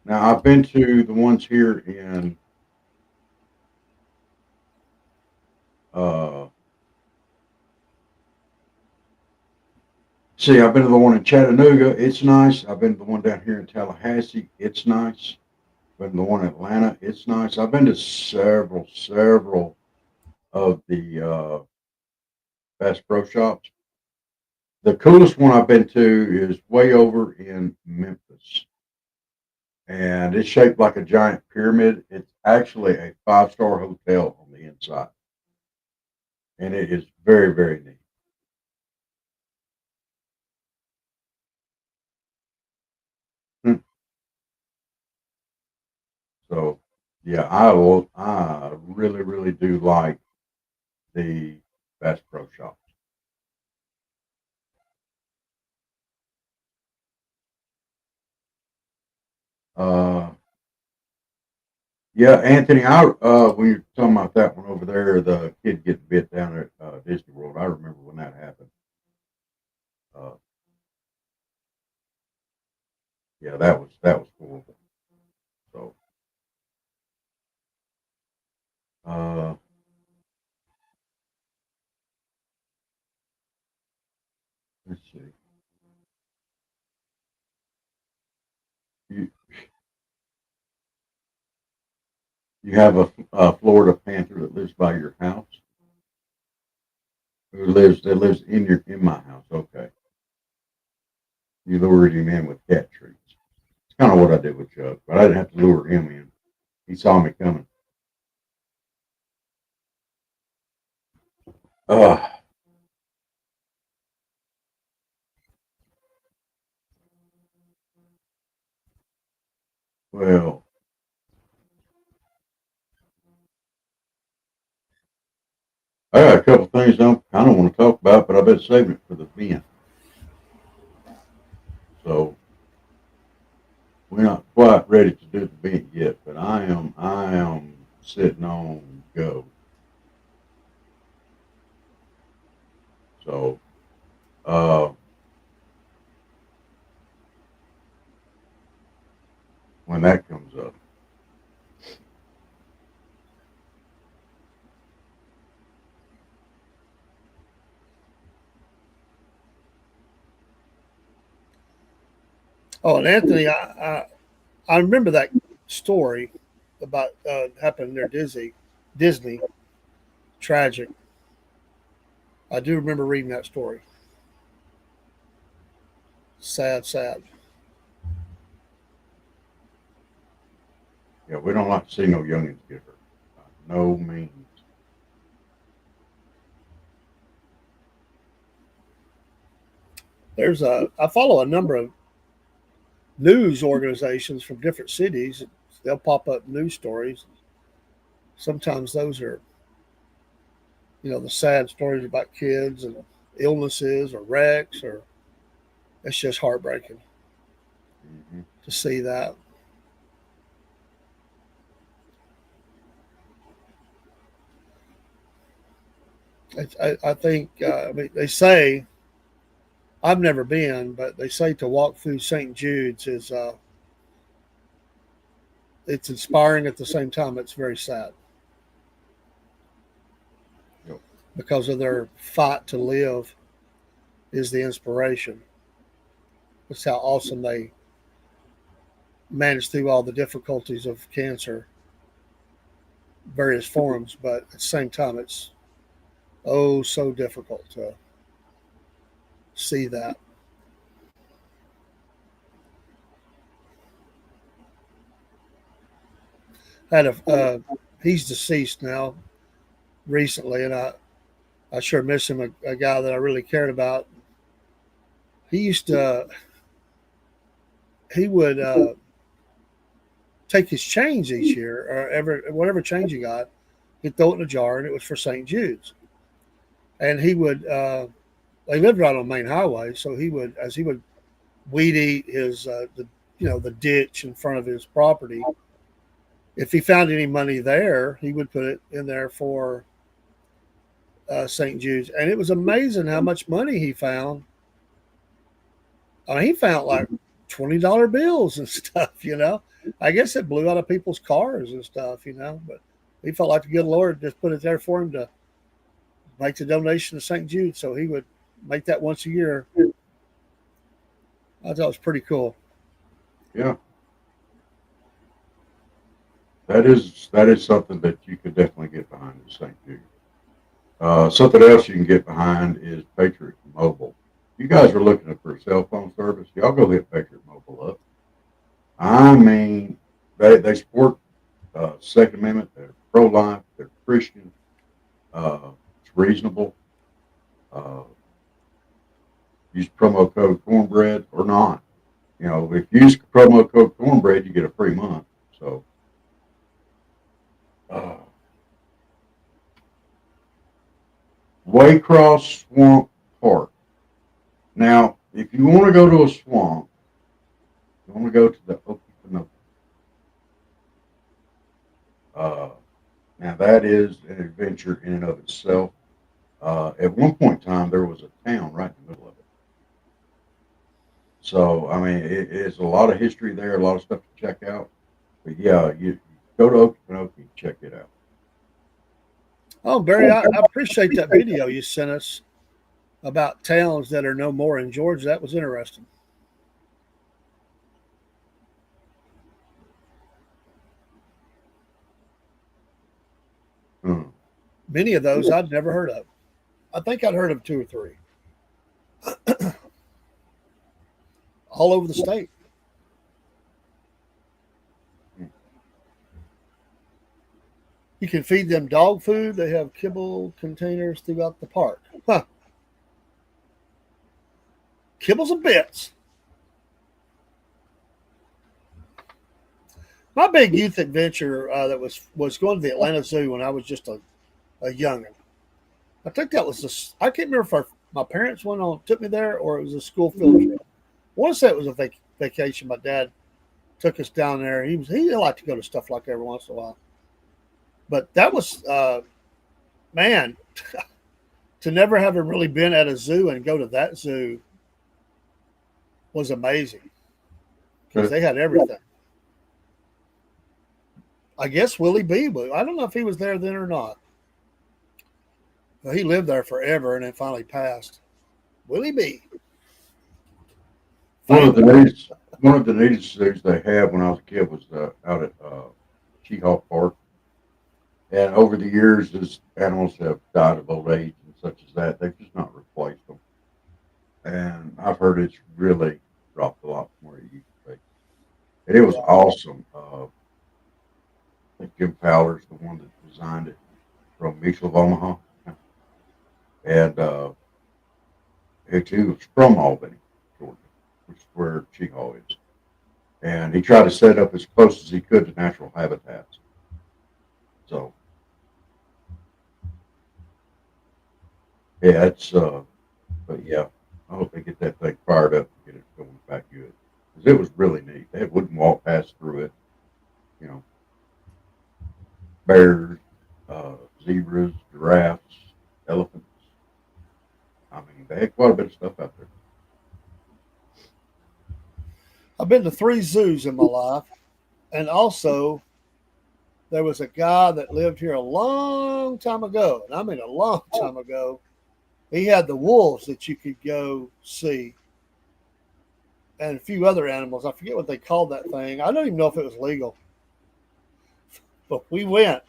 S2: Now I've been to the ones here in. Uh, See, I've been to the one in Chattanooga. It's nice. I've been to the one down here in Tallahassee. It's nice. Been to the one in Atlanta. It's nice. I've been to several of the Bass Pro shops. The coolest one I've been to is way over in Memphis, and it's shaped like a giant pyramid. It's actually a five-star hotel on the inside, and it is very neat. Hmm. So, yeah, I really do like the Bass Pro shops. Uh, yeah, Anthony, when you're talking about that one over there, the kid getting bit down at Disney World, I remember when that happened. Uh, yeah, that was horrible. So, uh, let's see. You you have a Florida Panther that lives by your house, that lives in my house. Okay, you lured him in with cat treats. It's kind of what I did with Chuck, but I didn't have to lure him in. He saw me coming. Uh, well, things I kind of want to talk about, but I've been saving it for the event. So we're not quite ready to do the event yet, but I am sitting on go. So uh, when that comes up,
S3: Oh, and Anthony, I remember that story about happening near Disney. Tragic. I do remember reading that story. Sad, sad.
S2: yeah, we don't like to see no youngins get hurt. By no means.
S3: I follow a number of news organizations from different cities. They'll pop up news stories. Sometimes those are, the sad stories about kids and illnesses or wrecks, or it's just heartbreaking
S2: Hmm.
S3: to see that. I think, I mean, they say, I've never been, but they say to walk through St. Jude's is, it's inspiring at the same time. It's very sad
S2: Yep.
S3: because of their fight to live is the inspiration. It's how awesome they managed through all the difficulties of cancer, various forms, but at the same time, it's oh so difficult to see that. Had he's deceased now recently, and I sure miss him. A guy that I really cared about. He used to he would take his change each year, or whatever change he got, he'd throw it in a jar, and it was for St. Jude's. And he would. They lived right on the main highway, so as he would weed eat his the ditch in front of his property. If he found any money there, he would put it in there for St. Jude's, and it was amazing how much money he found. I mean, he found like $20 bills and stuff. I guess it blew out of people's cars and stuff. But he felt like the good Lord just put it there for him to make the donation to St. Jude, so he would make that once a year. I thought it was pretty cool.
S2: Yeah, that is something that you could definitely get behind in St. Jude. Something else you can get behind is Patriot Mobile. You guys are looking for a cell phone service. Y'all go hit Patriot Mobile up. I mean, they support Second Amendment. They're pro-life. They're Christian. It's reasonable. Uh, use promo code Cornbread or not. If you use promo code Cornbread, you get a free month. So, uh, Waycross Swamp Park. Now, if you want to go to a swamp, you want to go to the Okefenokee. Uh, Now, that is an adventure in and of itself. At one point in time, there was a town right in the middle of it. So, I mean, it's a lot of history there, a lot of stuff to check out. But yeah, you go to Okefenokee and check it out.
S3: Oh, Barry, I appreciate that video you sent us about towns that are no more in Georgia. That was interesting.
S2: Hmm.
S3: Many of those I'd never heard of. I think I'd heard of two or three all over the state. You can feed them dog food. They have kibble containers throughout the park. Huh. Kibbles and bits. My big youth adventure that was going to the Atlanta Zoo when I was just a youngin'. I think that was I can't remember if my parents took me there or it was a school field trip. I want to say it was a vacation. My dad took us down there. He liked to go to stuff like that every once in a while. But that was man, to never having really been at a zoo and go to that zoo was amazing because they had everything. I guess Willie B. I don't know if he was there then or not. Well, he lived there forever and then finally passed. Willie B.
S2: One of the neatest, one of the neatest zoos they had when I was a kid was out at She-Hawk Park. And over the years, as animals have died of old age and such as that, they've just not replaced them. And I've heard it's really dropped a lot from where it used to be. And it was awesome. I think Jim Fowler's the one that designed it from Mutual of Omaha. And he too was from Albany, Georgia, which is where Cheehaw is. And he tried to set up as close as he could to natural habitats. So, yeah, but yeah, I hope they get that thing fired up and get it going back good. Because it was really neat. They wouldn't walk past through it. You know, bears, zebras, giraffes, elephants. I mean, they had quite a bit of stuff out there.
S3: I've been to 3 zoos in my life, and also there was a guy that lived here a long time ago, and I mean a long time ago. He had the wolves that you could go see, and a few other animals. I forget what they called that thing. I don't even know if it was legal, but we went.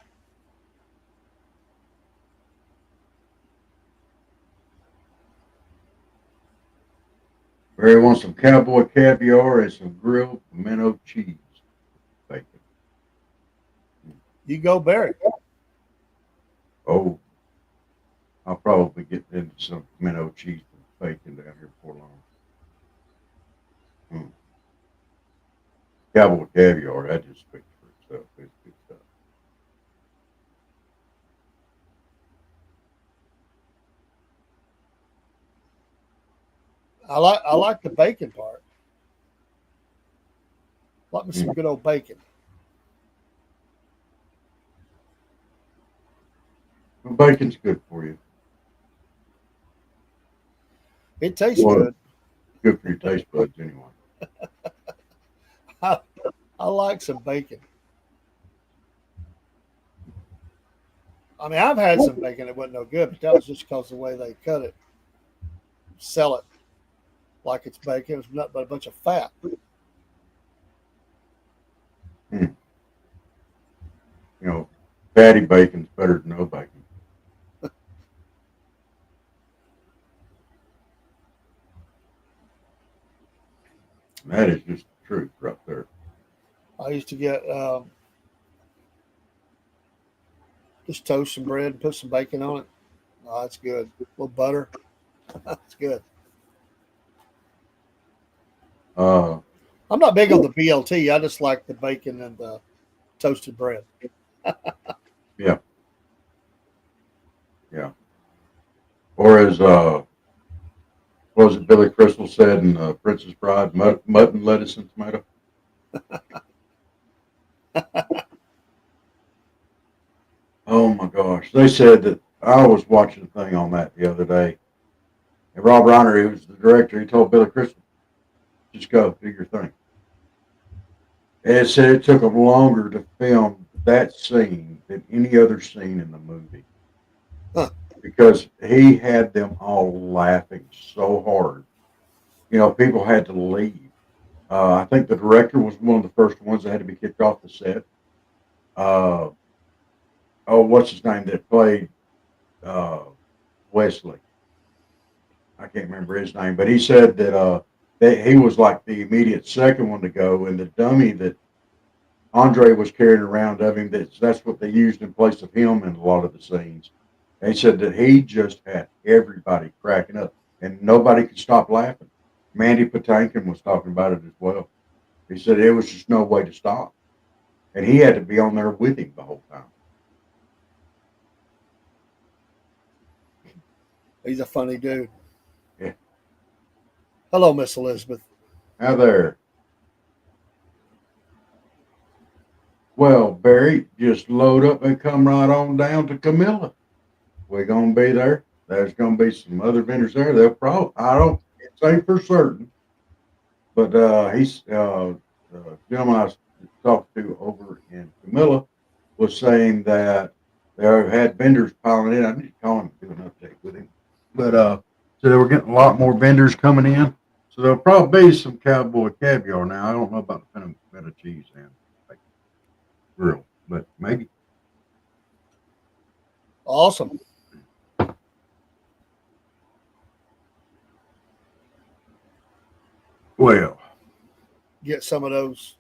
S2: Barry wants some cowboy caviar and some grilled pimento cheese bacon.
S3: You go, Barry.
S2: Oh, I'll probably get into some pimento cheese and bacon down here before long. Mm. Cowboy caviar, that just speaks for itself. It's good stuff.
S3: I like the bacon part. Like me some
S2: Mm.
S3: good old bacon.
S2: Well, bacon's good for you.
S3: It tastes
S2: Well,
S3: good.
S2: good for your taste buds anyway.
S3: I, I like some bacon. I mean, I've had some bacon that wasn't no good, but that was just because of the way they cut it, sell it like it's bacon. It was nothing but a bunch of fat.
S2: Mm. You know, fatty bacon's better than no bacon. And that is just the truth right there.
S3: I used to get just toast some bread and put some bacon on it. Oh, that's good. A little butter. That's good.
S2: Uh,
S3: I'm not big on the BLT. I just like the bacon and the toasted bread.
S2: yeah, yeah. Or as what was it Billy Crystal said in Princess Bride, mutton, lettuce, and tomato. Oh my gosh. They said that I was watching a thing on that the other day. And Rob Reiner, who was the director, he told Billy Crystal, just go, do your thing. And it said it took them longer to film that scene than any other scene in the movie
S3: Huh.
S2: because he had them all laughing so hard. You know, people had to leave. I think the director was one of the first ones that had to be kicked off the set. Uh, oh, what's his name that played uh, Wesley? I can't remember his name, but he said that he was like the immediate second one to go, and the dummy that Andre was carrying around of him, that's what they used in place of him in a lot of the scenes. And he said that he just had everybody cracking up, and nobody could stop laughing. Mandy Patinkin was talking about it as well. He said it was just no way to stop, and he had to be on there with him the whole time.
S3: He's a funny dude.
S2: Yeah.
S3: Hello, Miss Elizabeth.
S2: Hi there. Well, Barry, just load up and come right on down to Camilla. We're gonna be there. There's gonna be some other vendors there. They'll probably I don't say for certain, but he's the gentleman I was talked to over in Camilla was saying that they had vendors piling in. I need to call him and do an update with him. But so they were getting a lot more vendors coming in. So there'll probably be some cowboy caviar now. I don't know about the feta cheese and like grill, but maybe.
S3: Awesome.
S2: Well,
S3: Get some of those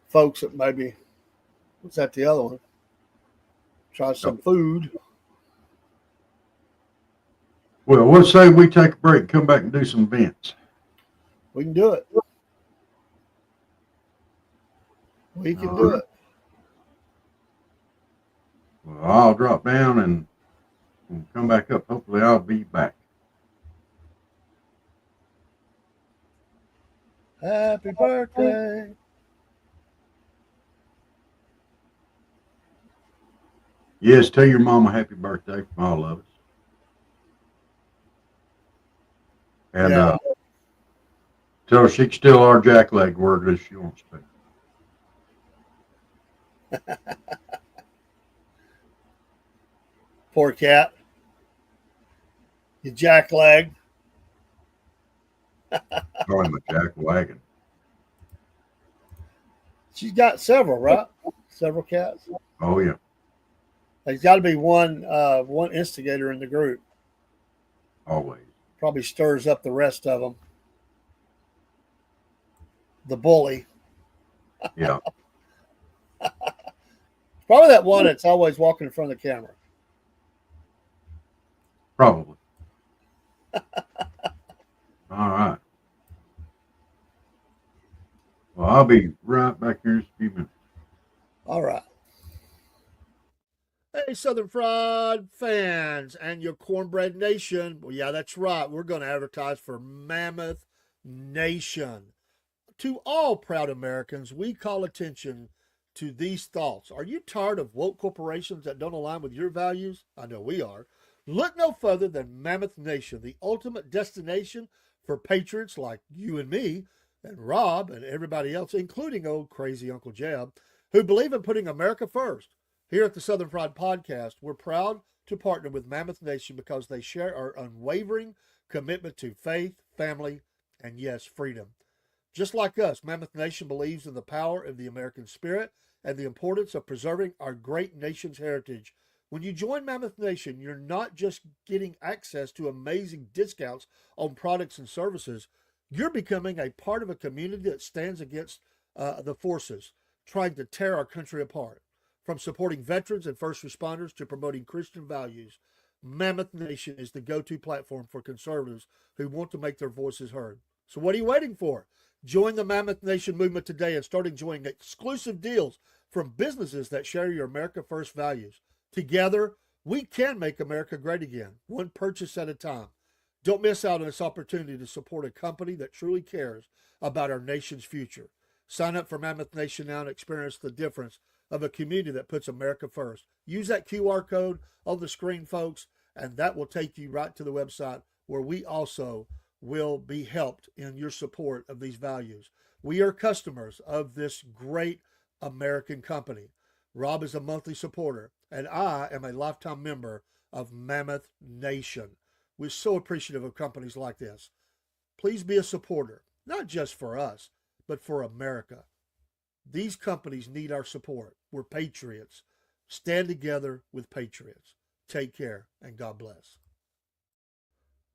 S3: folks that maybe, what's that the other one? Try some food.
S2: well, let's say we take a break, come back and do some events.
S3: We can do it. We can do it.
S2: Well, I'll drop down and come back up. Hopefully, I'll be back.
S3: Happy birthday.
S2: Yes, tell your mama happy birthday from all of us. And
S3: Yeah.
S2: tell her she can steal our jackleg word as she wants to.
S3: Poor cat. You jack leg.
S2: Call him a jack wagon.
S3: She's got several, right? Several cats.
S2: Oh yeah.
S3: There's got to be one instigator in the group.
S2: Always.
S3: Probably stirs up the rest of them. The bully.
S2: Yeah.
S3: Probably that one that's always walking in front of the camera.
S2: Probably. All right. Well, I'll be right back here in just a few minutes.
S3: All right. Hey, Southern Fried fans and your Cornbread Nation. Well, yeah, that's right. We're going to advertise for Mammoth Nation. To all proud Americans, we call attention to these thoughts. Are you tired of woke corporations that don't align with your values? I know we are. Look no further than Mammoth Nation, the ultimate destination for patriots like you and me and Rob and everybody else, including old crazy Uncle Jeb, who believe in putting America first. Here at the Southern Fried Podcast, we're proud to partner with Mammoth Nation because they share our unwavering commitment to faith, family, and yes, freedom. Just like us, Mammoth Nation believes in the power of the American spirit and the importance of preserving our great nation's heritage. When you join Mammoth Nation, you're not just getting access to amazing discounts on products and services. You're becoming a part of a community that stands against the forces trying to tear our country apart. From supporting veterans and first responders to promoting Christian values, Mammoth Nation is the go-to platform for conservatives who want to make their voices heard. So what are you waiting for? Join the Mammoth Nation movement today and start enjoying exclusive deals from businesses that share your America First values. Together, we can make America great again, one purchase at a time. Don't miss out on this opportunity to support a company that truly cares about our nation's future. Sign up for Mammoth Nation now and experience the difference of a community that puts America first. Use that QR code on the screen, folks, and that will take you right to the website where we also will be helped in your support of these values. We are customers of this great American company. Rob is a monthly supporter, and I am a lifetime member of Mammoth Nation. We're so appreciative of companies like this. Please be a supporter, not just for us, but for America. These companies need our support. We're patriots. Stand together with patriots. Take care, and God bless.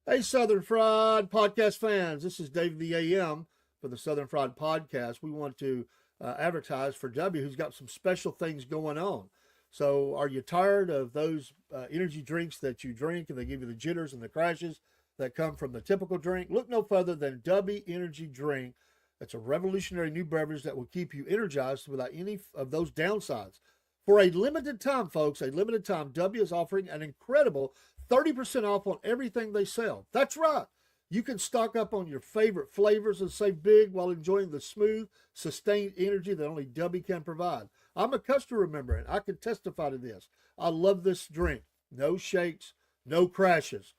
S3: Hey, Southern Fried Podcast fans. This is Dave the AM for the Southern Fried Podcast. We want to advertise for W, who's got some special things going on. So are you tired of those energy drinks that you drink and they give you the jitters and the crashes that come from the typical drink? Look no further than W Energy Drink. It's a revolutionary new beverage that will keep you energized without any of those downsides. For a limited time, folks, a limited time, W is offering an incredible 30% off on everything they sell. That's right. You can stock up on your favorite flavors and save big while enjoying the smooth, sustained energy that only Dubby can provide. I'm a customer member and I can testify to this. I love this drink. No shakes, no crashes.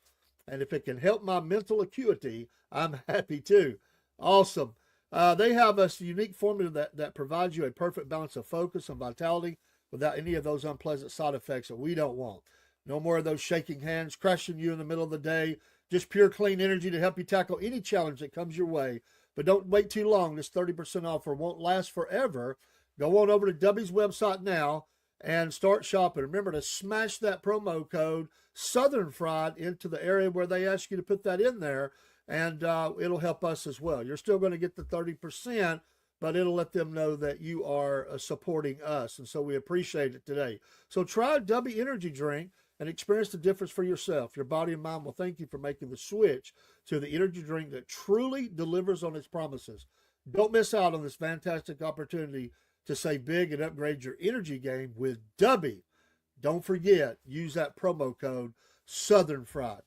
S3: And if it can help my mental acuity, I'm happy too. Awesome. They have a unique formula that provides you a perfect balance of focus and vitality without any of those unpleasant side effects that we don't want. No more of those shaking hands, crashing you in the middle of the day. Just pure clean energy to help you tackle any challenge that comes your way. But don't wait too long. This 30% offer won't last forever. Go on over to Dubby's website now and start shopping. Remember to smash that promo code Southern Fried into the area where they ask you to put that in there, and it'll help us as well. You're still going to get the 30%, but it'll let them know that you are supporting us, and so we appreciate it today. So try Dubby Energy Drink and experience the difference for yourself. Your body and mind will thank you for making the switch to the energy drink that truly delivers on its promises. Don't miss out on this fantastic opportunity to save big and upgrade your energy game with Dubby. Don't forget, use that promo code Southern Fried.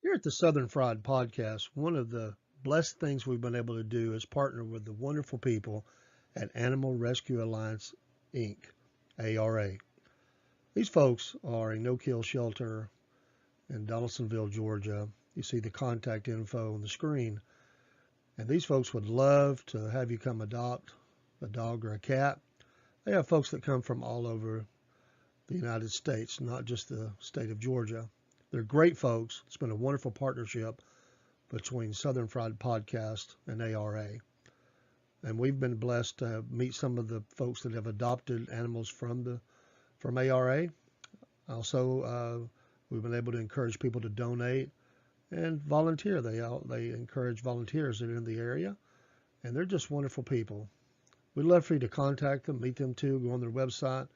S3: Here at the Southern Fried Podcast, one of the blessed things we've been able to do is partner with the wonderful people at Animal Rescue Alliance, Inc., ARA. These folks are a no-kill shelter in Donaldsonville, Georgia. You see the contact info on the screen. And these folks would love to have you come adopt a dog or a cat. They have folks that come from all over the United States, not just the state of Georgia. They're great folks. It's been a wonderful partnership between Southern Fried Podcast and ARA. And we've been blessed to meet some of the folks that have adopted animals from ARA. Also, we've been able to encourage people to donate and volunteer. They encourage volunteers that are in the area, and they're just wonderful people. We'd love for you to contact them, meet them too, go on their website,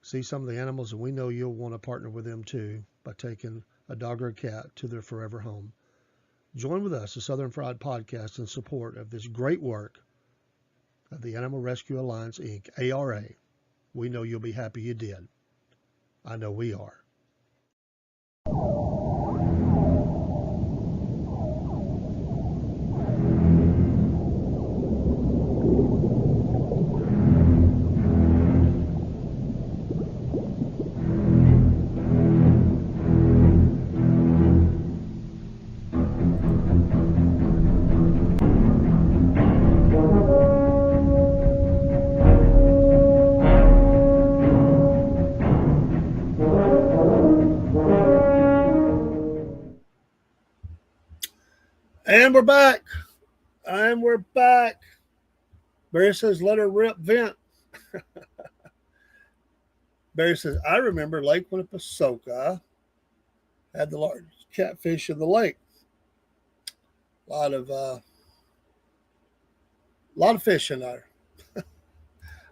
S3: see some of the animals, and we know you'll want to partner with them too by taking a dog or a cat to their forever home. Join with us, the Southern Fried Podcast, in support of this great work of the Animal Rescue Alliance, Inc., ARA. We know you'll be happy you did. I know we are. And we're back. And we're back. Barry says, let her rip vent. Barry says, I remember Lake Winnepesaukah had the largest catfish in the lake. A lot of fish in there.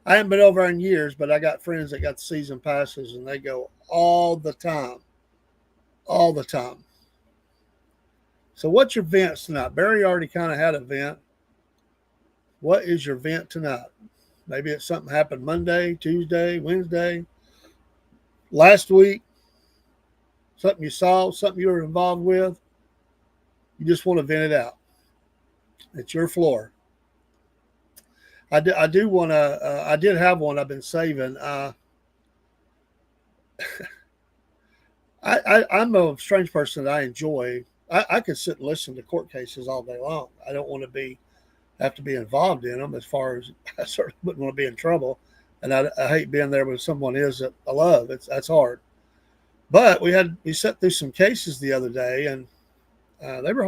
S3: I haven't been over in years, but I got friends that got season passes, and they go all the time. All the time. So what's your vents tonight? Barry already kind of had a vent. What is your vent tonight? Maybe it's something happened Monday, Tuesday, Wednesday, last week, something you saw, something you were involved with. You just want to vent it out. It's your floor. I do want to, I did have one I've been saving. I'm a strange person that I enjoy. I could sit and listen to court cases all day long. I don't want to have to be involved in them, as far as I certainly wouldn't want to be in trouble. And I hate being there when someone is that I love. That's hard. But we sat through some cases the other day, and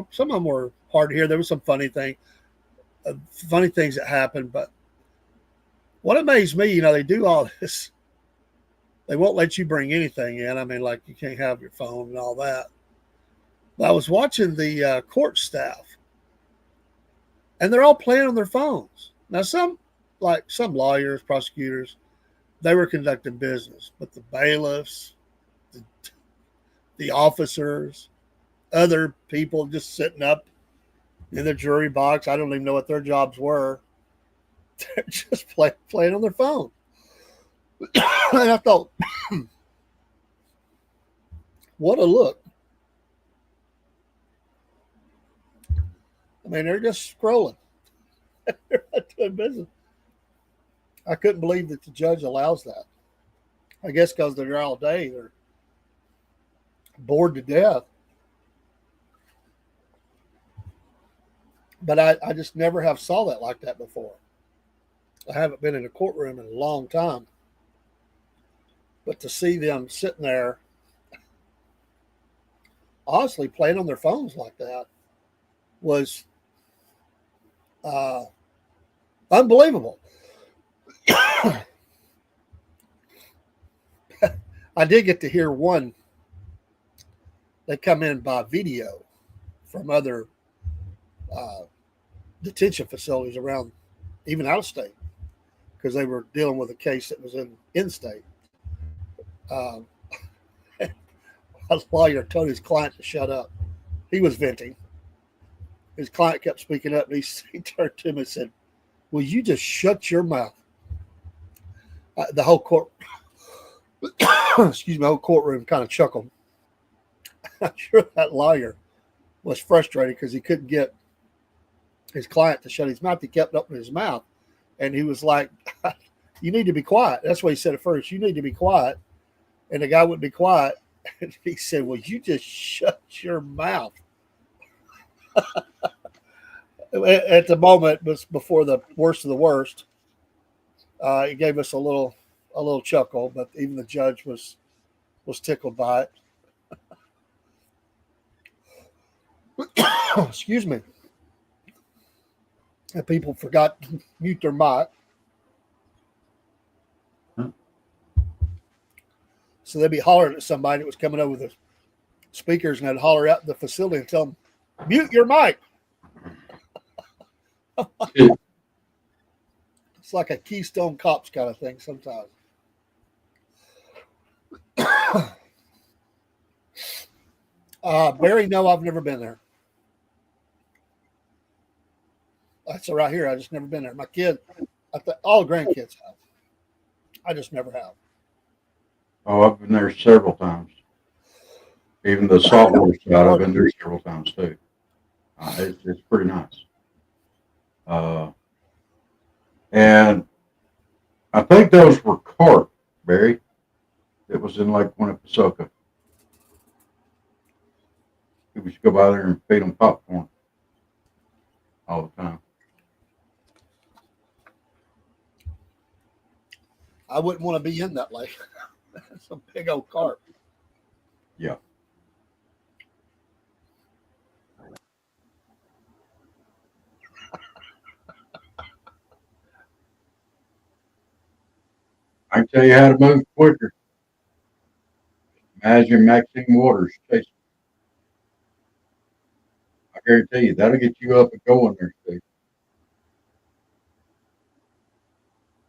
S3: some of them were hard to hear. There was some funny things that happened. But what amazed me, they do all this. They won't let you bring anything in. I mean, like you can't have your phone and all that. But I was watching the court staff, and they're all playing on their phones. Now, some lawyers, prosecutors, they were conducting business, but the bailiffs, the officers, other people just sitting up in the jury box. I don't even know what their jobs were. They're just playing on their phone. And I thought, what a look. I mean, they're just scrolling. They're not doing business. I couldn't believe that the judge allows that. I guess because they're all day, they're bored to death. But I just never have saw that like that before. I haven't been in a courtroom in a long time. But to see them sitting there, honestly, playing on their phones like that was unbelievable. I did get to hear one. They come in by video from other uh, detention facilities around, even out of state, because they were dealing with a case that was in state. Um, a lawyer told his client to shut up. He was venting. His client kept speaking up, and he turned to him and said, "Will you just shut your mouth?" The whole court, excuse me, the whole courtroom kind of chuckled. I'm sure that lawyer was frustrated because he couldn't get his client to shut his mouth. He kept opening his mouth, and he was like, "You need to be quiet." That's what he said at first. "You need to be quiet," and the guy wouldn't be quiet. And he said, "Well, you just shut your mouth." At the moment, but before the worst of the worst, it gave us a little chuckle. But even the judge was tickled by it. Excuse me. And people forgot to mute their mic. So they'd be hollering at somebody that was coming over the speakers, and they'd holler out in the facility and tell them, "Mute your mic." It's like a Keystone Cops kind of thing sometimes. Barry, no, I've never been there. That's right here. I just never been there. My kid, all grandkids have. I just never have.
S2: Oh, I've been there several times. Even the saltwater side, I've been there several times too. It's pretty nice. Uh, and I think those were carp, Barry. It was in Lake Winnipesaukee. We should go by there and feed them popcorn all the time.
S3: I wouldn't want to be in that lake. That's a big old carp.
S2: Yeah. I can tell you how to move quicker. Imagine Maxine Waters chasing. I guarantee you that'll get you up and going there, Steve.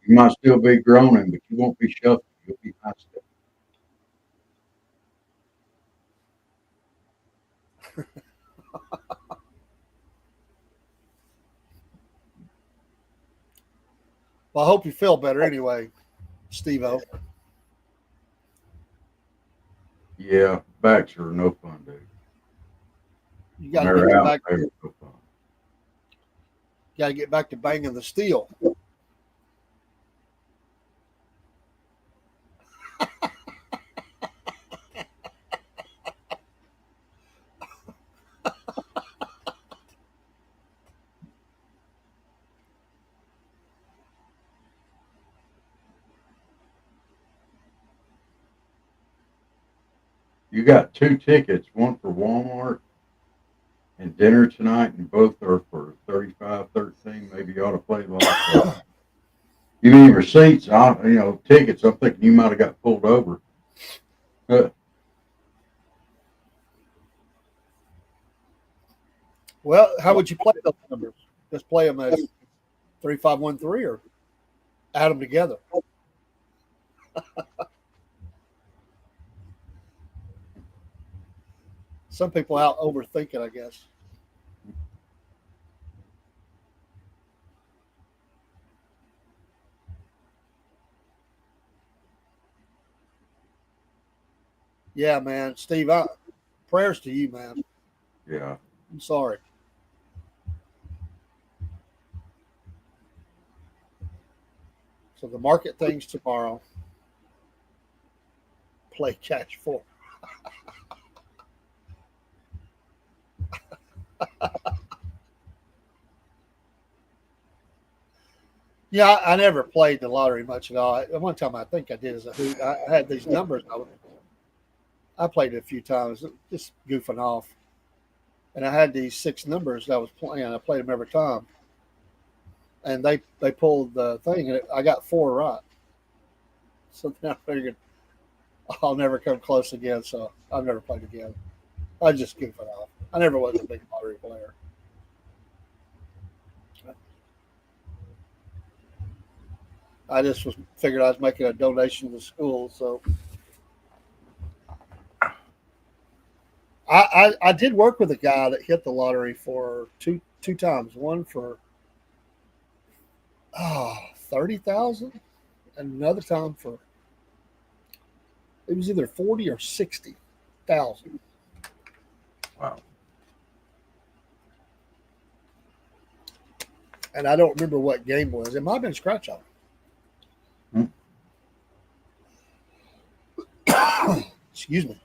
S2: You might still be groaning, but you won't be shuffling. You'll be high stepping.
S3: Well, I hope you feel better anyway, STEVO.
S2: Yeah, backs are no fun, dude.
S3: You got to
S2: They're
S3: get
S2: out.
S3: back.
S2: They're no fun.
S3: Got to get back to banging the steel.
S2: You got 2 tickets, one for Walmart and dinner tonight, and both are for 35-13. Maybe you ought to play like you mean receipts, tickets. I'm thinking you might have got pulled over.
S3: Well, how would you play those numbers? Just play them as 3513 or add them together? Some people out overthink it, I guess. Yeah, man. Steve, prayers to you, man.
S2: Yeah.
S3: I'm sorry. So the market things tomorrow. Play catch four. Yeah, I never played the lottery much at all. One time I think I did as a hoot. I had these numbers. I played it a few times, just goofing off. And I had these six numbers that I was playing. I played them every time. And they pulled the thing, and I got four right. So then I figured I'll never come close again. So I've never played again. I just goofing off. I never was a big lottery player. I just was figured I was making a donation to school. So I did work with a guy that hit the lottery for two times. One for 30,000, and another time for it was either 40 or 60,000.
S2: Wow.
S3: And I don't remember what game it was. It might have been scratch off. Excuse me.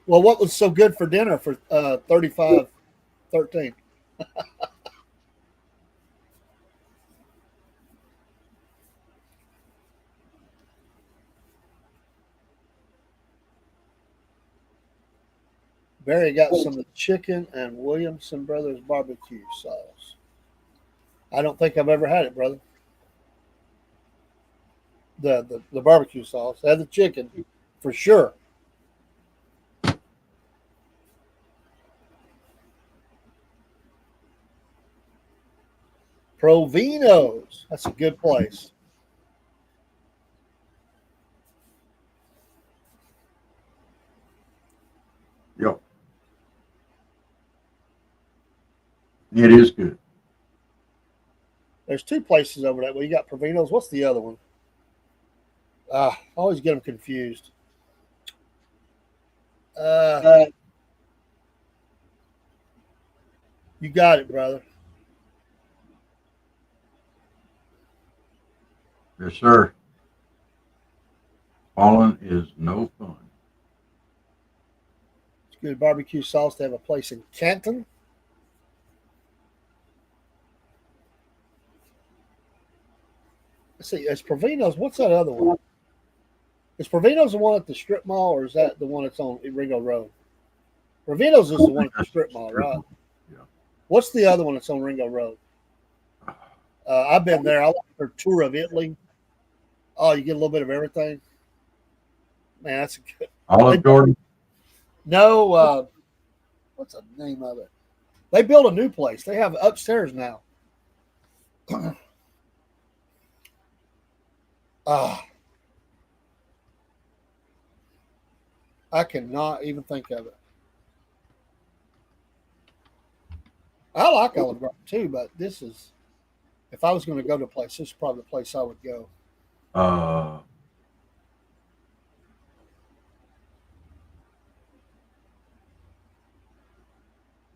S3: Well, what was so good for dinner for 35-13? Barry got some of the chicken and Williamson Brothers barbecue sauce. I don't think I've ever had it, brother. The barbecue sauce. I had the chicken for sure. Provino's. That's a good place.
S2: Yep. It is good.
S3: There's two places over that way. You got Provino's. What's the other one? I always get them confused. You got it, brother.
S2: Yes, sir. Falling is no fun.
S3: It's good barbecue sauce. They have a place in Canton. Let's see. It's Provino's. What's that other one? Is Provino's the one at the strip mall, or is that the one that's on Ringo Road? Provino's is the one at the strip mall, right?
S2: Yeah.
S3: What's the other one that's on Ringo Road? I've been there. I like their tour of Italy. Oh, you get a little bit of everything. Man, that's a good.
S2: Olive Garden.
S3: No, what's the name of it? They built a new place. They have upstairs now. I cannot even think of it. I like Olive Garden too, but this is if I was going to go to a place, this is probably the place I would go.
S2: Uh,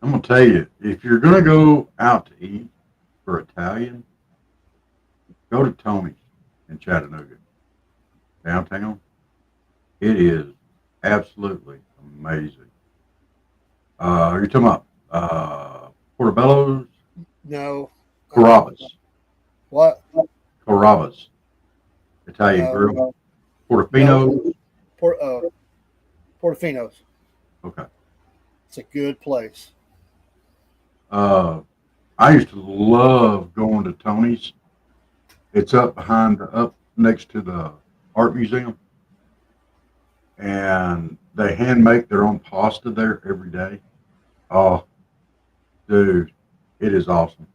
S2: I'm gonna tell you, if you're gonna go out to eat for Italian, go to Tony's in Chattanooga, downtown. It is absolutely amazing. You're talking about Portobello's,
S3: No.
S2: Carrabba's,
S3: What?
S2: Carrabba's, Italian
S3: No.
S2: grill,
S3: No.
S2: Portofino.
S3: Portofino's.
S2: Okay.
S3: It's a good place.
S2: I used to love going to Tony's. It's up next to the art museum, and they hand make their own pasta there every day. Oh, dude, it is awesome.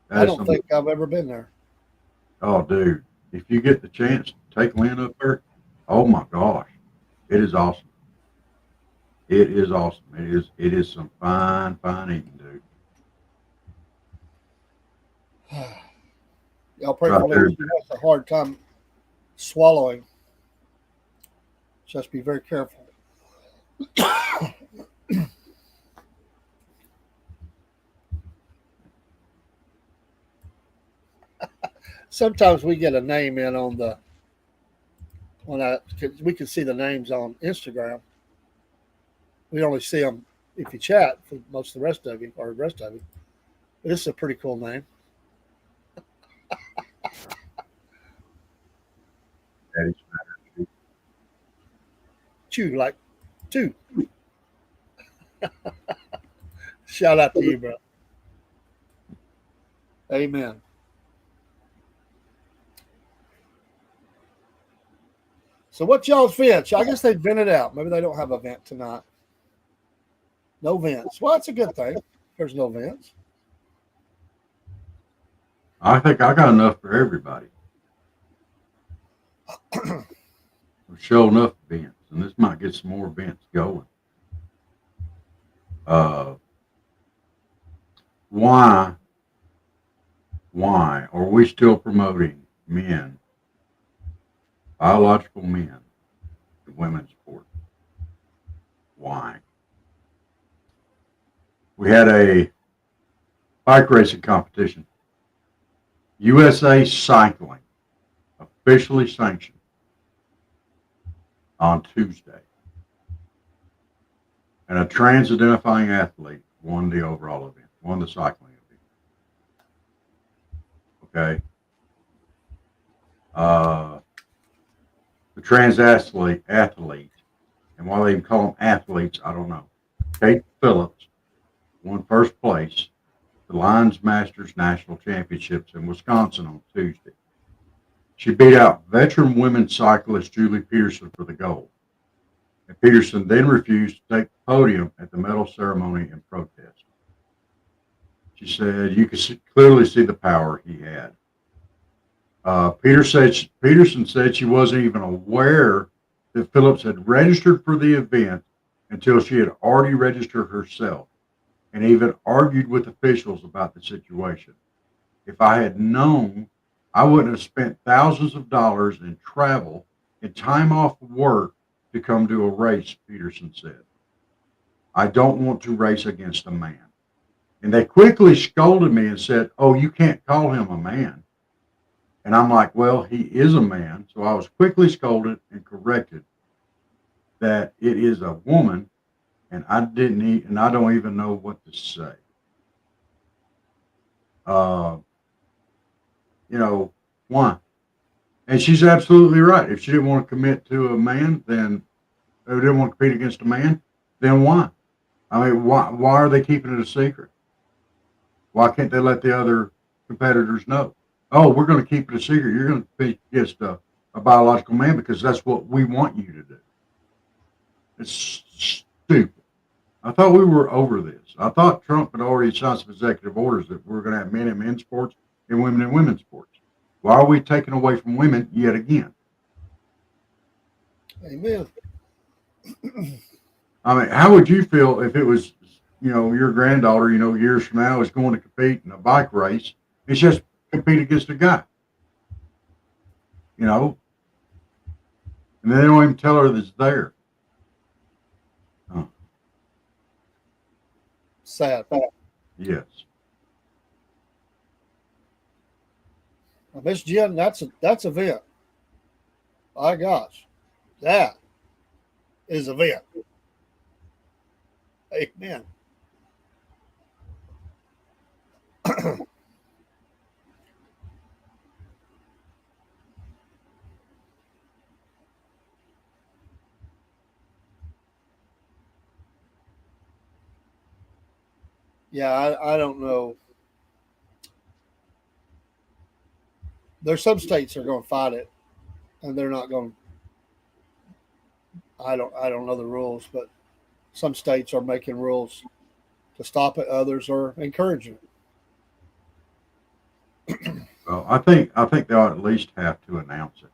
S3: I don't think I've ever been there.
S2: Oh, dude, if you get the chance to take Lynn up there, oh my gosh, it is awesome. It is awesome. It is some fine eating, dude.
S3: Y'all pray
S2: Right
S3: for
S2: there.
S3: Liz. She has a hard time swallowing. Just be very careful. Sometimes we get a name in on the we can see the names on Instagram. We only see them if you chat for most of the rest of you or the rest of you. But this is a pretty cool name.
S2: Daddy's
S3: Chew like two. Shout out to you, bro. Amen. So what's y'all's vent? I guess they vented out. Maybe they don't have a vent tonight. No vents. Well, that's a good thing. There's no vents.
S2: I think I got enough for everybody. We're showing enough events, and this might get some more events going. Why are we still promoting men, biological men, in women's sport? Why? We had a bike racing competition. USA Cycling officially sanctioned on Tuesday. And a trans identifying athlete won the overall event, won the cycling event. Okay. The trans athlete, and why they even call them athletes, I don't know. Kate Phillips won first place at the Lions Masters National Championships in Wisconsin on Tuesday. She beat out veteran women's cyclist Julie Peterson for the gold. And Peterson then refused to take the podium at the medal ceremony in protest. She said you could clearly see the power he had. Peterson said she wasn't even aware that Phillips had registered for the event until she had already registered herself and even argued with officials about the situation. If I had known, I wouldn't have spent thousands of dollars in travel and time off work to come to a race, Peterson said. I don't want to race against a man. And they quickly scolded me and said, oh, you can't call him a man. And I'm like, well, he is a man. So I was quickly scolded and corrected that it is a woman, and I don't even know what to say. Why? And she's absolutely right. If she didn't want to commit to a man, then or didn't want to compete against a man, then why? I mean, why are they keeping it a secret? Why can't they let the other competitors know? Oh, we're going to keep it a secret. You're going to compete against a biological man because that's what we want you to do. It's stupid. I thought we were over this. I thought Trump had already signed some executive orders that we're going to have men in men's sports and women in women's sports. Why are we taking away from women yet again?
S3: Amen.
S2: I mean, how would you feel if it was, your granddaughter, years from now is going to compete in a bike race? It's just compete against a guy, and then they don't even tell her that it's there. Huh.
S3: Sad.
S2: Yes.
S3: Now, Miss Jen, that's a vent. My gosh, that is a vent. Amen. Yeah, I don't know. There's some states that are going to fight it, and they're not going. I don't know the rules, but some states are making rules to stop it. Others are encouraging it.
S2: Well, I think they ought at least have to announce it.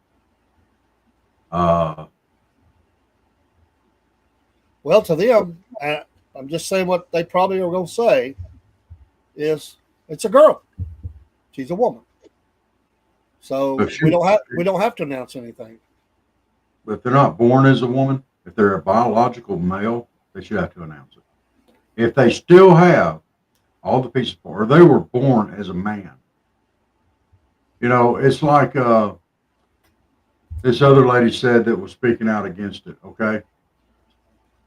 S3: Well, to them, I'm just saying what they probably are going to say is it's a girl. She's a woman. So
S2: But
S3: we don't have to announce anything.
S2: if they're not born as a woman, if they're a biological male, they should have to announce it. If they still have all the pieces, or they were born as a man, it's like this other lady said that was speaking out against it. Okay,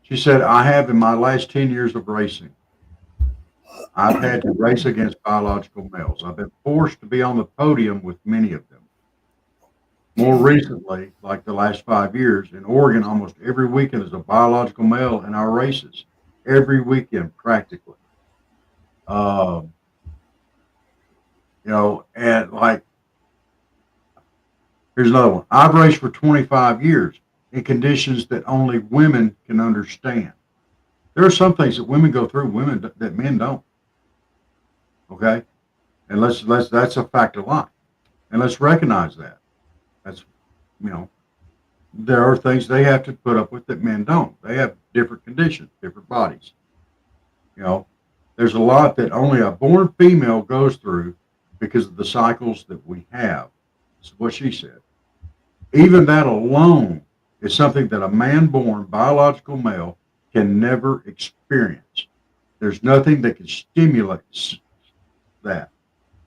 S2: she said, "I have in my last 10 years of racing, I've had to race against biological males. I've been forced to be on the podium with many of them. More recently, like the last 5 years, in Oregon, almost every weekend is a biological male in our races. Every weekend, practically. Um, and like, here's another one. I've raced for 25 years in conditions that only women can understand. There are some things that women go through, that men don't. Okay, and that's a fact of life, and let's recognize that. That's you know there are things they have to put up with that men don't. They have different conditions, different bodies. You know, there's a lot that only a born female goes through because of the cycles that we have. This is what she said. Even that alone is something that a man born biological male can never experience. There's nothing that can stimulate that.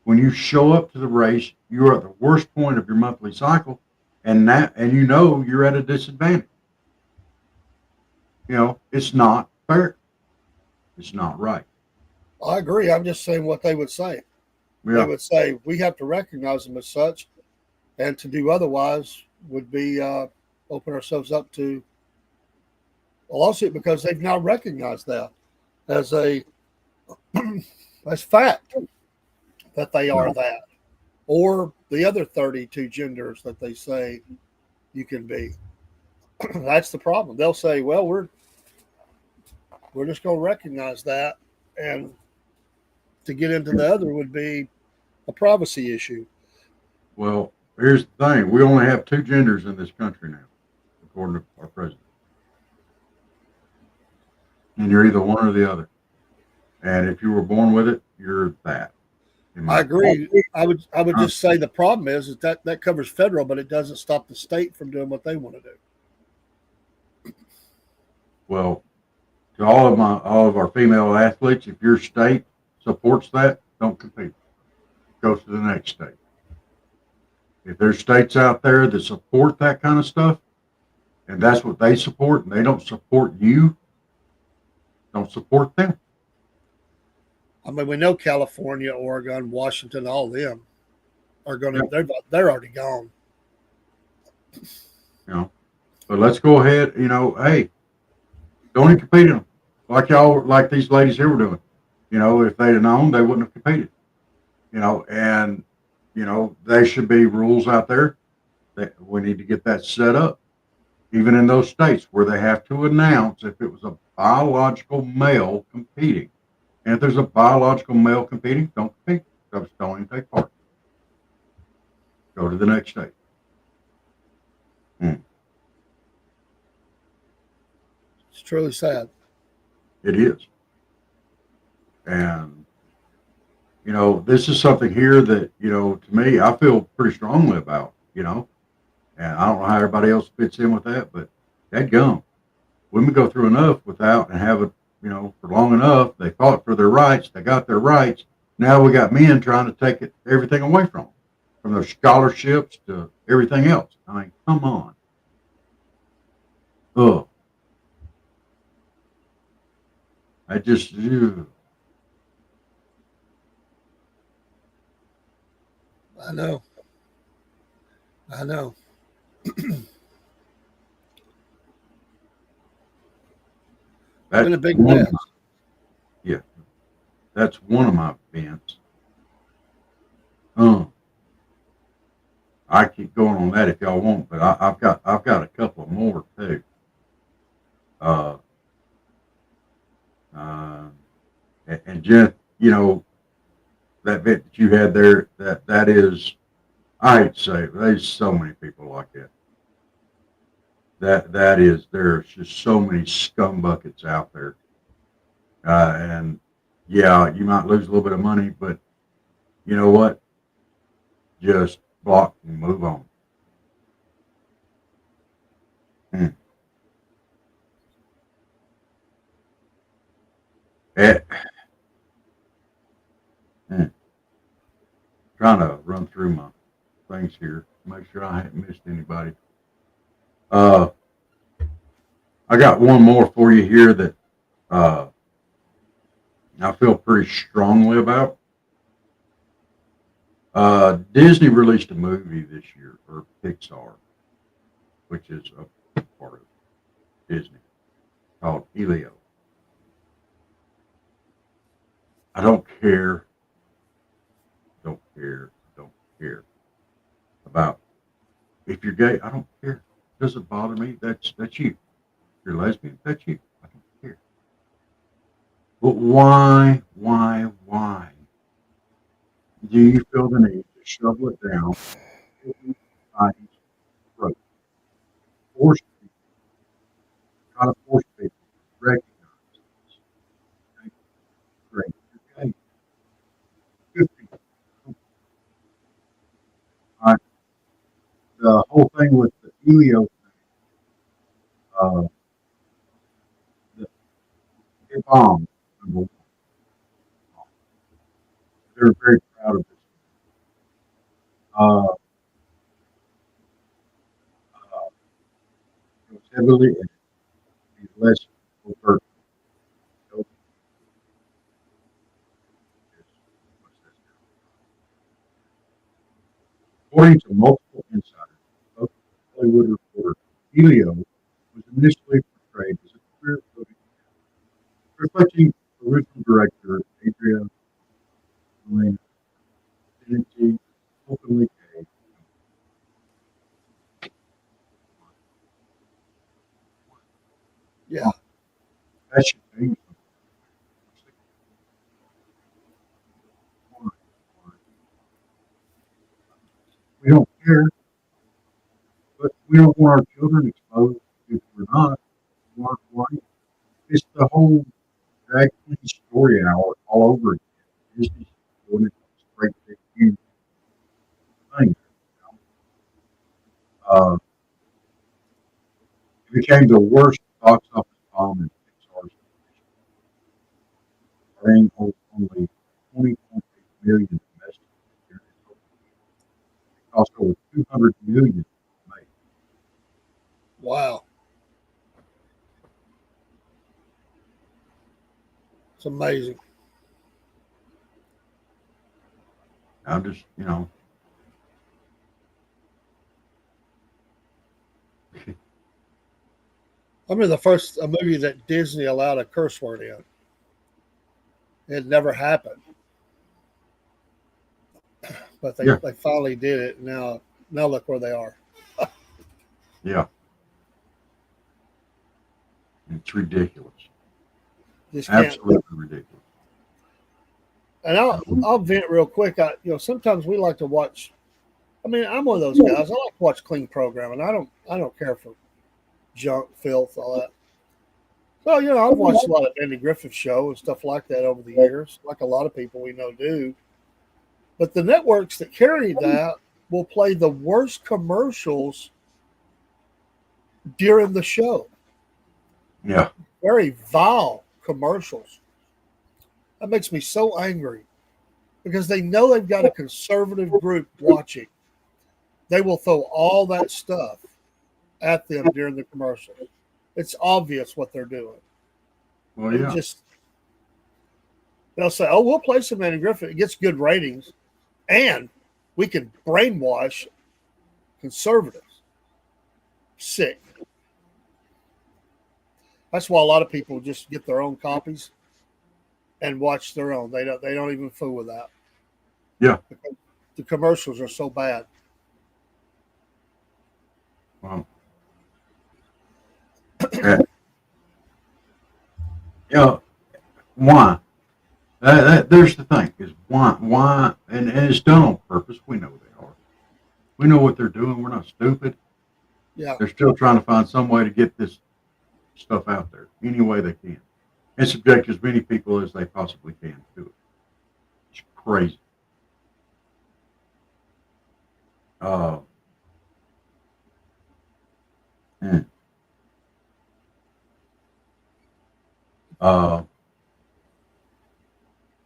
S2: When you show up to the race, you're at the worst point of your monthly cycle, and you're at a disadvantage. It's not fair. It's not right.
S3: I agree. I'm just saying what they would say. They
S2: Yeah.
S3: would say we have to recognize them as such, and to do otherwise would be open ourselves up to a lawsuit because they've now recognized that as a as fact that they are
S2: No.
S3: that, or the other 32 genders that they say you can be. That's the problem. They'll say, "Well, we're just going to recognize that," and to get into the other would be a privacy issue.
S2: Well, here's the thing. We only have two genders in this country now, according to our president. And you're either one or the other. And if you were born with it, you're that.
S3: I agree. I would just say the problem is that covers federal, but it doesn't stop the state from doing what they want to do.
S2: Well, to all of our female athletes, if your state supports that, don't compete. Go to the next state. If there's states out there that support that kind of stuff, and that's what they support, and they don't support you, don't support them.
S3: I mean, we know California, Oregon, Washington, all of them are going to.
S2: Yeah.
S3: They're already gone.
S2: But let's go ahead. Hey, don't even compete in them like these ladies here were doing. If they'd have known, they wouldn't have competed. And there should be rules out there that we need to get that set up, even in those states where they have to announce if it was a biological male competing. And if there's a biological male competing, don't compete. Just don't even take part. Go to the next state.
S3: It's truly sad.
S2: It is. And, this is something here that, to me, I feel pretty strongly about, and I don't know how everybody else fits in with that, but that gum. Women go through enough without and have it, for long enough. They fought for their rights. They got their rights. Now we got men trying to take everything away from them, from their scholarships to everything else. I mean, come on. Ugh. I just, ugh.
S3: I know. I know.
S2: That's
S3: been a big
S2: one
S3: mess.
S2: of yeah, that's one of my events. I keep going on that if y'all want, but I've got a couple more too. Uh, and Jen, that bit that you had there, that is, I hate to say it, but there's so many people like that. There's just so many scum buckets out there. And yeah, you might lose a little bit of money, but you know what? Just block and move on. Hmm. Eh, hmm. Trying to run through my things here, make sure I haven't missed anybody. Uh, I got one more for you here that uh, I feel pretty strongly about. Disney released a movie this year, or Pixar, which is a part of Disney, called Elio. I don't care about if you're gay. I don't care. It doesn't bother me. That's you. If you're lesbian, that's you. I don't care. But why do you feel the need to shovel it down everybody's throat? Force people, try to force people to recognize this. Okay? Great. You're gay. Good people. All right. The whole thing with the Elio, uh, the, it bombed. Number one. They're very proud of this. Uh, it was heavily edited. He's less overt. So according to multiple insiders, both Hollywood reporter Elio was initially portrayed as a queer coded, reflecting original director Adria Molina's identity openly gay.
S3: Yeah.
S2: That should be we don't care, but we don't want our children exposed if we're not. Why? It's the whole drag queen story hour all over again. Disney's doing it straight to huge thing. Uh, it became the worst box office bomb in Pixar's history, earning only 20.8 million domestic during its opening. It cost over 200 million to make.
S3: Wow. It's amazing.
S2: I'm just,
S3: I remember the first a movie that Disney allowed a curse word in. It never happened, but
S2: yeah,
S3: they finally did it. Now look where they are.
S2: yeah, it's ridiculous,
S3: Just can't.
S2: absolutely ridiculous.
S3: And I'll vent real quick. Sometimes we like to watch. I mean, I'm one of those guys. I like to watch clean programming. I don't care for junk, filth, all that. So I've watched a lot of Andy Griffith show and stuff like that over the years, like a lot of people we know do. But the networks that carry that will play the worst commercials during the show.
S2: Yeah,
S3: Very vile commercials. That makes me so angry because they know they've got a conservative group watching. They will throw all that stuff at them during the commercial. It's obvious what they're doing.
S2: well,
S3: And
S2: yeah,
S3: they'll say, "Oh, we'll play some Andy Griffith. It gets good ratings, and we can brainwash conservatives." Sick. That's why a lot of people just get their own copies and watch their own. They don't even fool with that.
S2: yeah.
S3: The commercials are so bad.
S2: Well, yeah, yeah. Why? There's the thing is why, and it's done on purpose. We know they are. We know what they're doing. We're not stupid.
S3: Yeah.
S2: They're still trying to find some way to get this stuff out there any way they can and subject as many people as they possibly can to it. It's crazy. Uh, mm, uh,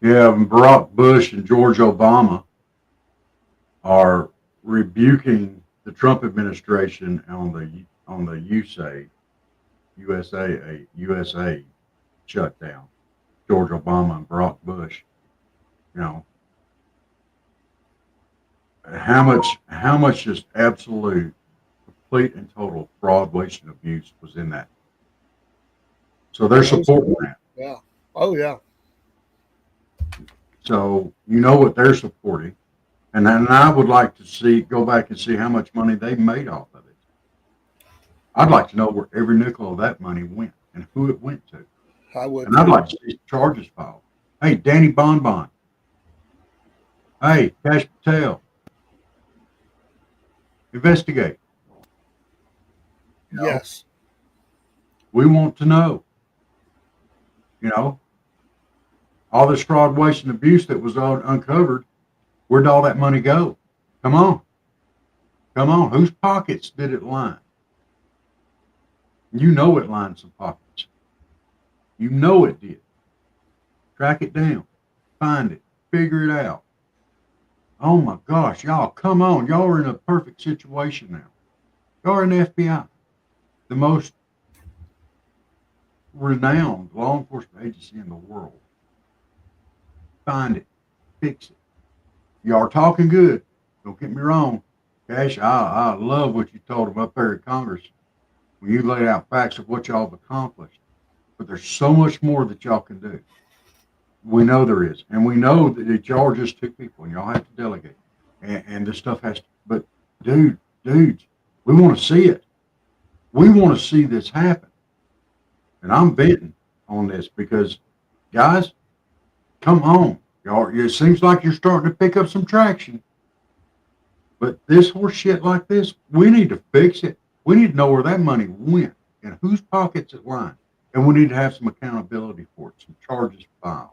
S2: yeah, Barack Bush and George Obama are rebuking the Trump administration on the USA shutdown. George Obama and Barack Bush. You know how much just absolute, complete, and total fraud, waste, and abuse was in that. So they're
S3: That was
S2: supporting that.
S3: yeah. Oh yeah.
S2: So you know what they're supporting, and then I would like to go back and see how much money they made off of it. I'd like to know where every nickel of that money went and who it went to,
S3: I would
S2: and I'd
S3: too.
S2: like to see charges filed. Hey, Danny Bonbon. Hey, Cash Patel. Investigate. You know,
S3: Yes.
S2: we want to know. You know, all this fraud, waste, and abuse that was all uncovered. Where'd all that money go? Come on, come on. Whose pockets did it line? You know it lined some pockets. You know it did. Track it down, find it, figure it out. Oh my gosh, y'all, come on. Y'all are in a perfect situation now. Y'all are in the FBI, the most renowned law enforcement agency in the world. Find it, fix it. Y'all are talking good. Don't get me wrong. Cash, I love what you told them up there at Congress when you laid out facts of what y'all have accomplished. But there's so much more that y'all can do. We know there is. And we know that y'all are just two people and y'all have to delegate. And this stuff has to, but dudes, we want to see it. We want to see this happen. And I'm betting on this because, guys, come on. Y'all, it seems like you're starting to pick up some traction. But this horse shit like this, we need to fix it. We need to know where that money went and whose pockets it lined. And we need to have some accountability for it, some charges filed.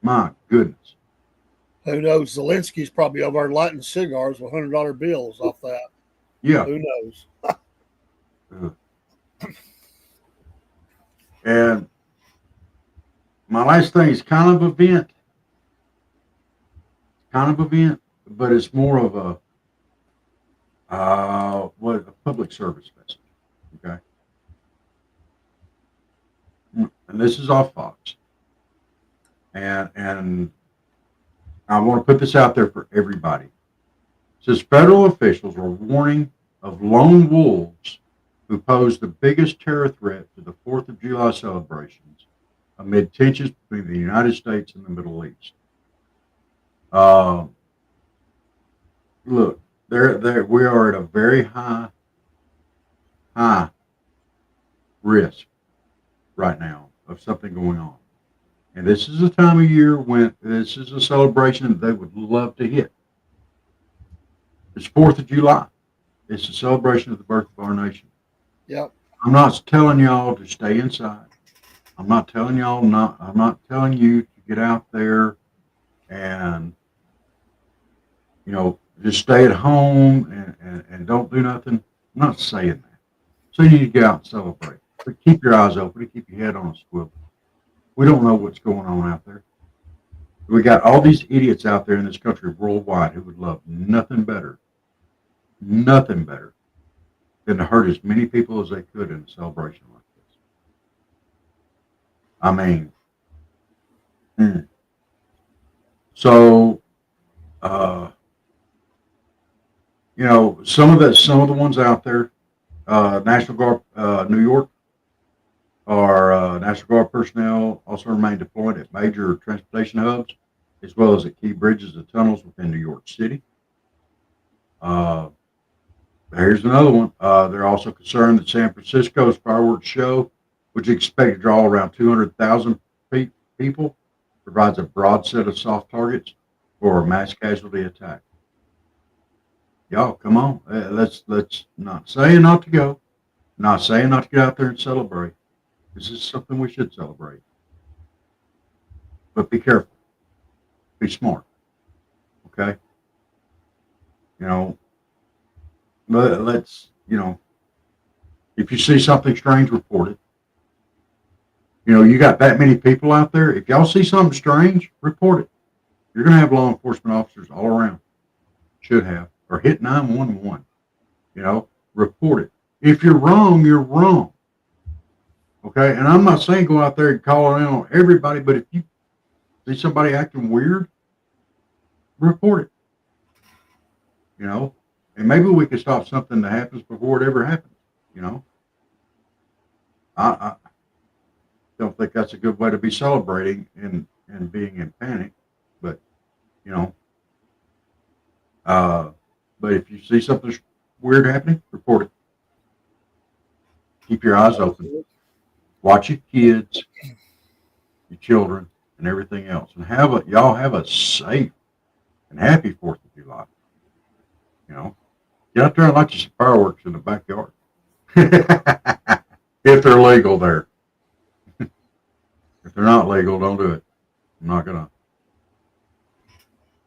S2: My goodness.
S3: Who knows? Zelensky's probably over there lighting cigars with $100 bills off that.
S2: Yeah.
S3: Who knows?
S2: And my last thing is kind of event, but it's more of a public service message. Okay. And this is off Fox. And I want to put this out there for everybody. It says federal officials are warning of lone wolves who pose the biggest terror threat to the 4th of July celebrations amid tensions between the United States and the Middle East. Uh, Look, there we are at a very high risk right now of something going on. And this is a time of year when this is a celebration that they would love to hit. It's 4th of July. It's a celebration of the birth of our nation.
S3: Yep.
S2: I'm not telling y'all to stay inside. I'm not telling you to get out there and, just stay at home and don't do nothing. I'm not saying that. So you need to get out and celebrate. But keep your eyes open and keep your head on a swivel. We don't know what's going on out there. We got all these idiots out there in this country worldwide who would love nothing better than to hurt as many people as they could in a celebration like this. I mean, mm. So, uh, some of the ones out there, National Guard, New York, our National Guard personnel also remain deployed at major transportation hubs, as well as at key bridges and tunnels within New York City. Uh, Here's another one. They're also concerned that San Francisco's fireworks show, which is expected to draw around 200,000 people, provides a broad set of soft targets for a mass casualty attack. Y'all, come on. Let's not saying not to go, not saying not to get out there and celebrate. This is something we should celebrate, but be careful, be smart. Okay. You know, let's, if you see something strange, report it. You got that many people out there. If y'all see something strange, report it. You're going to have law enforcement officers all around. Should have. Or hit 911. Report it. If you're wrong, you're wrong. Okay? And I'm not saying go out there and call in on everybody, but if you see somebody acting weird, report it. And maybe we can stop something that happens before it ever happens. I don't think that's a good way to be celebrating and being in panic, but you know, but if you see something weird happening, report it. Keep your eyes open. Watch your kids, your children, and everything else, and y'all have a safe and happy 4th of July. Get out there and light you some fireworks in the backyard. If they're legal there. If they're not legal, don't do it. I'm not gonna,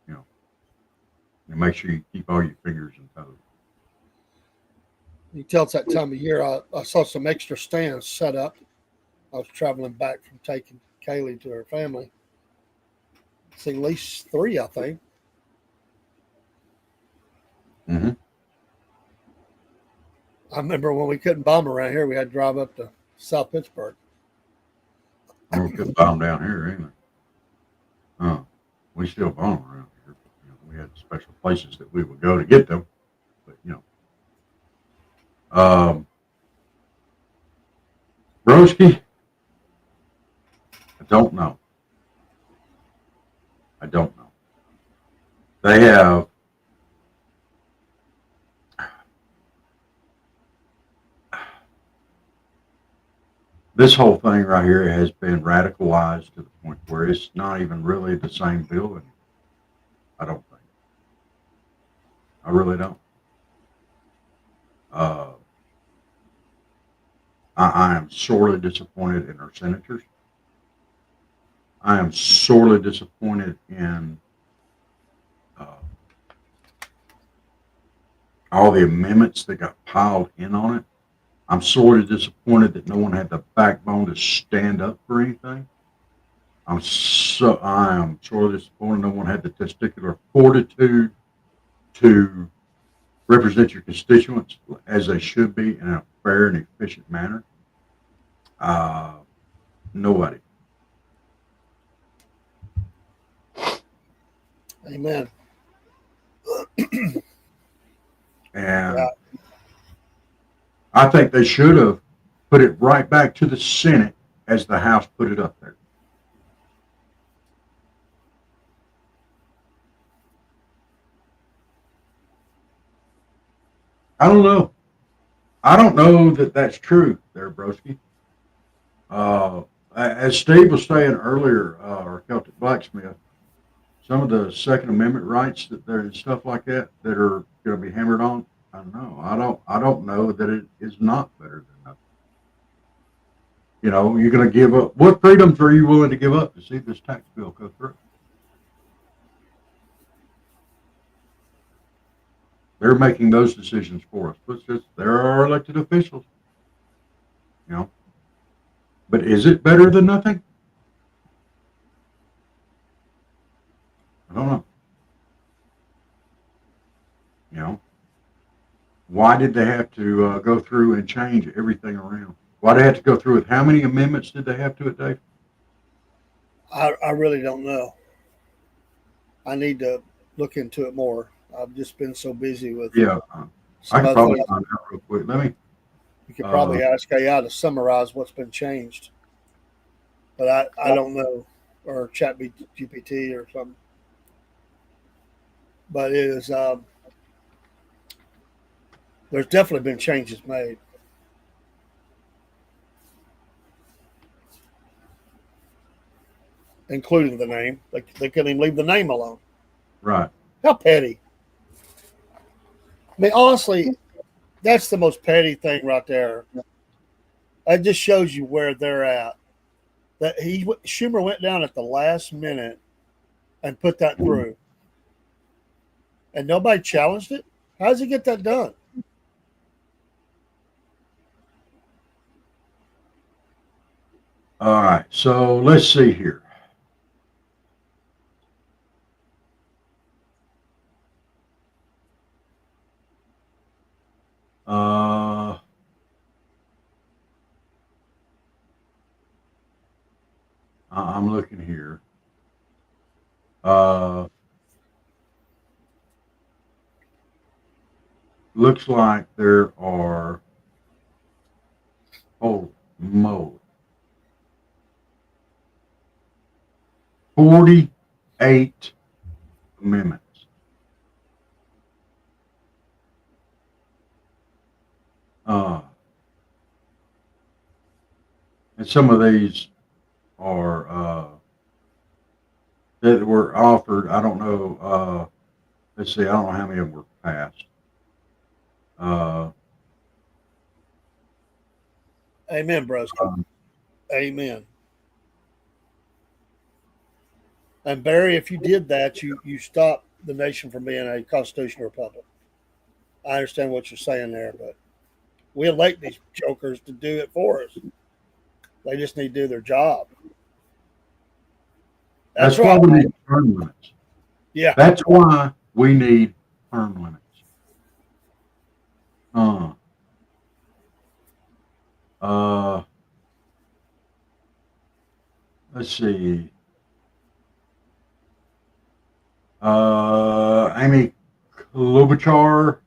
S2: and make sure you keep all your fingers and toes.
S3: You tell it's that time of year. I saw some extra stands set up. I was traveling back from taking Kaylee to her family. See at least 3, I think.
S2: Mm-hmm.
S3: I remember when we couldn't bomb around here, we had to drive up to South Pittsburgh.
S2: We couldn't bomb down here either. We still bomb around here. We had special places that we would go to get them. But, Broski, I don't know. They have this whole thing right here has been radicalized to the point where it's not even really the same building. I don't think. I really don't. I am sorely disappointed in our senators. I am sorely disappointed in all the amendments that got piled in on it. I'm sorely disappointed that no one had the backbone to stand up for anything. I am sorely disappointed no one had the testicular fortitude to represent your constituents as they should be in a fair and efficient manner. Nobody.
S3: Amen.
S2: And I think they should have put it right back to the Senate as the House put it up there. I don't know. I don't know that that's true there, Broski. As Steve was saying earlier, or Celtic Blacksmith, some of the Second Amendment rights that there's stuff like that are going to be hammered on. I don't know. I don't know that it is not better than nothing. You're going to give up. What freedoms are you willing to give up to see this tax bill go through? They're making those decisions for us. They're our elected officials. But is it better than nothing? I don't know. Why did they have to go through and change everything around? Why did they have to go through with how many amendments did they have to it, Dave?
S3: I really don't know. I need to look into it more. I've just been so busy with
S2: I can probably find out real quick.
S3: You could probably ask AI to summarize what's been changed, but I don't know, or Chat GPT or something. But it is there's definitely been changes made. Including the name. They couldn't even leave the name alone.
S2: Right.
S3: How petty. I mean, honestly, that's the most petty thing right there. That just shows you where they're at. That Schumer went down at the last minute and put that through. and nobody challenged it. How does he get that done?
S2: All right, so let's see here. Uh, I'm looking here. Uh, looks like there are, oh, mo 48 amendments. Uh, and some of these are that were offered. I don't know. Let's see. I don't know how many of them were passed. Uh,
S3: Amen, broski.
S2: um,
S3: Amen. And Barry, if you did that, you stopped the nation from being a constitutional republic. I understand what you're saying there, but we elect these jokers to do it for us. They just need to do their job.
S2: that's
S3: That's
S2: why
S3: right.
S2: we need term limits.
S3: Yeah.
S2: That's why we need term limits. Uh, uh, let's see. Amy Klobuchar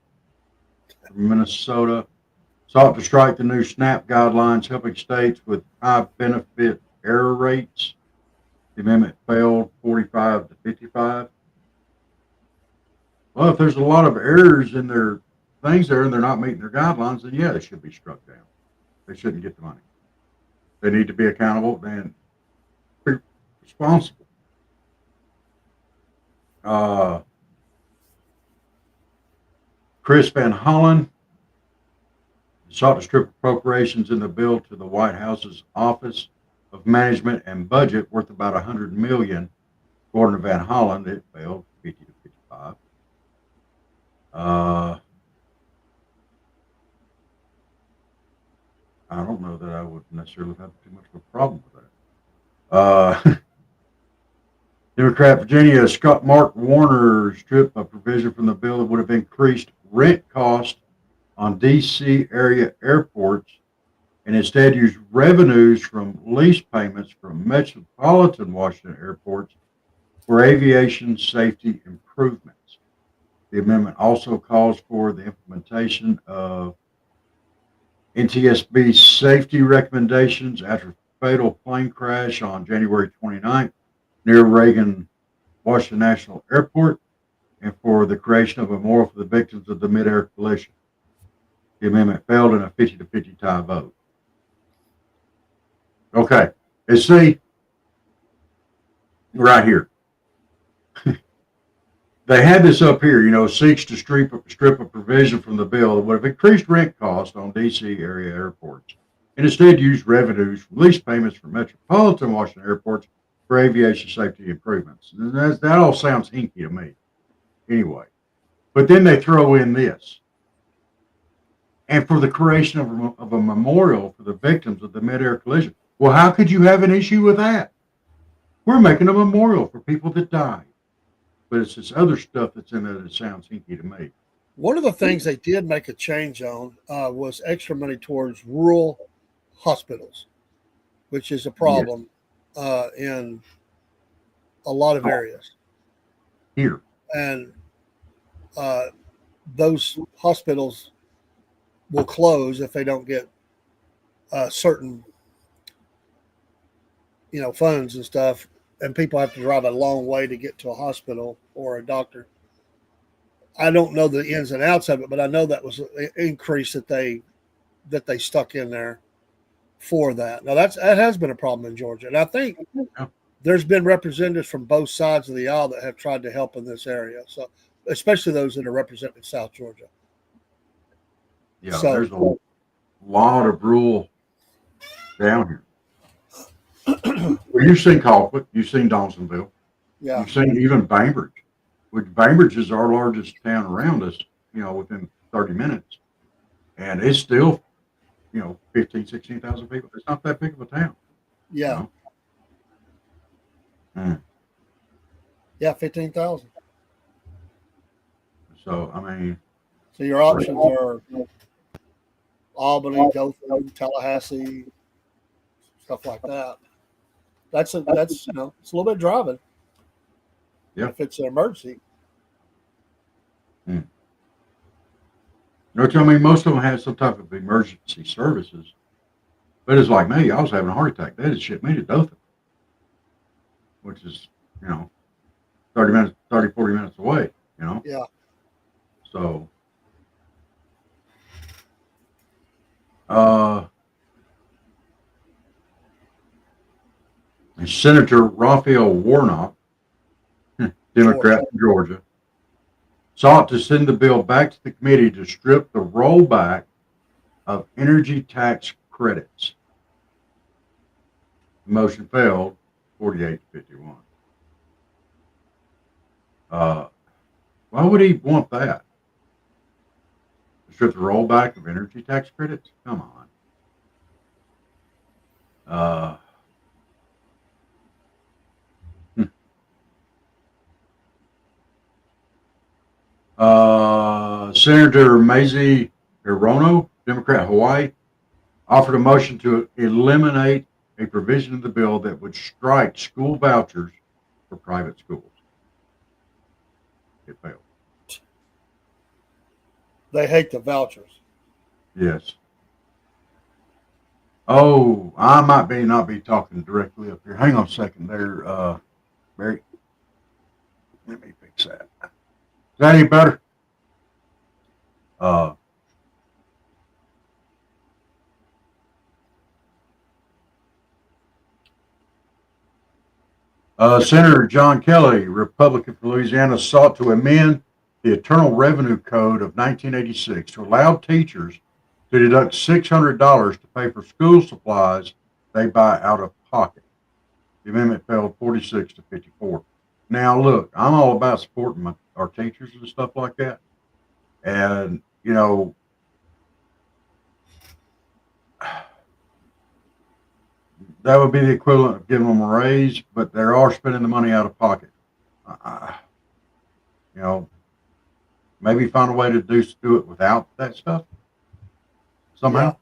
S2: from Minnesota sought to strike the new SNAP guidelines, helping states with high benefit error rates. The amendment failed 45 to 55. Well, if there's a lot of errors in their things there and they're not meeting their guidelines, then yeah, they should be struck down. They shouldn't get the money. They need to be accountable and be responsible. Uh, Chris Van Hollen sought to strip appropriations in the bill to the White House's Office of Management and Budget worth about $100 million. According to Van Hollen, it failed 50 to 55. I don't know that I would necessarily have too much of a problem with that. Democrat Virginia Scott Mark Warner stripped a provision from the bill that would have increased rent cost on D.C. area airports and instead used revenues from lease payments from metropolitan Washington airports for aviation safety improvements. The amendment also calls for the implementation of NTSB safety recommendations after a fatal plane crash on January 29th near Reagan Washington National Airport and for the creation of a memorial for the victims of the mid-air collision. The amendment failed in a 50 to 50 tie vote. Okay, let's see right here. They had this up here, seeks to strip a provision from the bill that would have increased rent costs on D.C. area airports and instead used revenues from lease payments from metropolitan Washington airports for aviation safety improvements. And that all sounds hinky to me anyway. But then they throw in this. And for the creation of a memorial for the victims of the mid-air collision. Well, how could you have an issue with that? We're making a memorial for people that died. But it's this other stuff that's in there that sounds hinky to me.
S3: One of the things they did make a change on was extra money towards rural hospitals, which is a problem in a lot of areas.
S2: Here.
S3: And those hospitals will close if they don't get certain, funds and stuff. And people have to drive a long way to get to a hospital or a doctor. I don't know the ins and outs of it, but I know that was an increase that they stuck in there for that. Now that has been a problem in Georgia, and I think there's been representatives from both sides of the aisle that have tried to help in this area. So, especially those that are representing South Georgia.
S2: Yeah, so, there's a lot of rural down here. Well, you've seen Colquitt, you've seen Dawsonville, you've seen even Bainbridge. which Bainbridge is our largest town around us, within 30 minutes. And it's still, 15, 16,000 people. It's not that big of a town, you
S3: Yeah.
S2: know. Mm.
S3: Yeah. 15,000.
S2: So, I mean,
S3: So your options are Albany, Dothan, Tallahassee, stuff like that. That's it's a little bit driving.
S2: yeah.
S3: If it's an emergency.
S2: Mm. I mean, most of them have some type of emergency services. But it's like me, I was having a heart attack. They had to ship me to Dothan, which is, you know, 30 minutes, 30, 40 minutes away.
S3: Yeah.
S2: So, uh, Senator Raphael Warnock, Democrat from Georgia, sought to send the bill back to the committee to strip the rollback of energy tax credits. The motion failed 48 to 51. Why would he want that? To strip the rollback of energy tax credits? Come on. Senator Mazie Hirono, Democrat Hawaii, offered a motion to eliminate a provision of the bill that would strike school vouchers for private schools. It failed.
S3: They hate the vouchers.
S2: Yes. Oh, I might not be talking directly up here. Hang on a second there, Barry. Let me fix that. Is that any better? Senator John Kelly, Republican from Louisiana, sought to amend the Internal Revenue Code of 1986 to allow teachers to deduct $600 to pay for school supplies they buy out of pocket. The amendment failed 46 to 54. Now, look, I'm all about supporting our teachers and stuff like that. And, that would be the equivalent of giving them a raise, but they are spending the money out of pocket. You know, maybe find a way to do it without that stuff somehow.
S3: Yeah.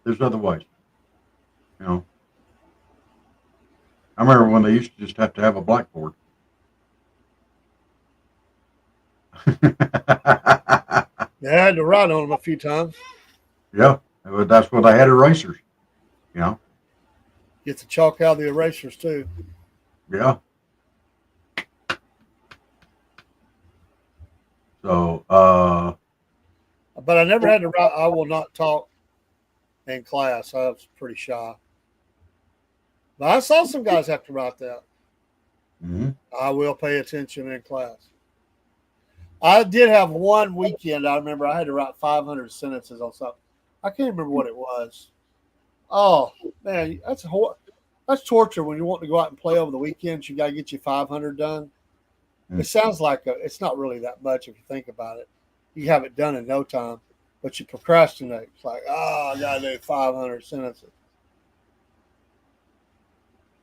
S2: There's other ways. I remember when they used to just have to have a blackboard.
S3: They had to write on them a few times.
S2: Yeah, that's where they had erasers.
S3: Get the chalk out of the erasers too.
S2: Yeah. So,
S3: But I never had to write. I will not talk in class. I was pretty shy. But I saw some guys have to write that.
S2: mm-hmm.
S3: I will pay attention in class. I did have one weekend. I remember I had to write 500 sentences on something. I can't remember what it was. Oh man, that's torture when you want to go out and play over the weekends. You got to get your 500 done.
S2: Mm.
S3: It sounds like it's not really that much if you think about it. You have it done in no time, but you procrastinate. It's like, I got to do 500 sentences.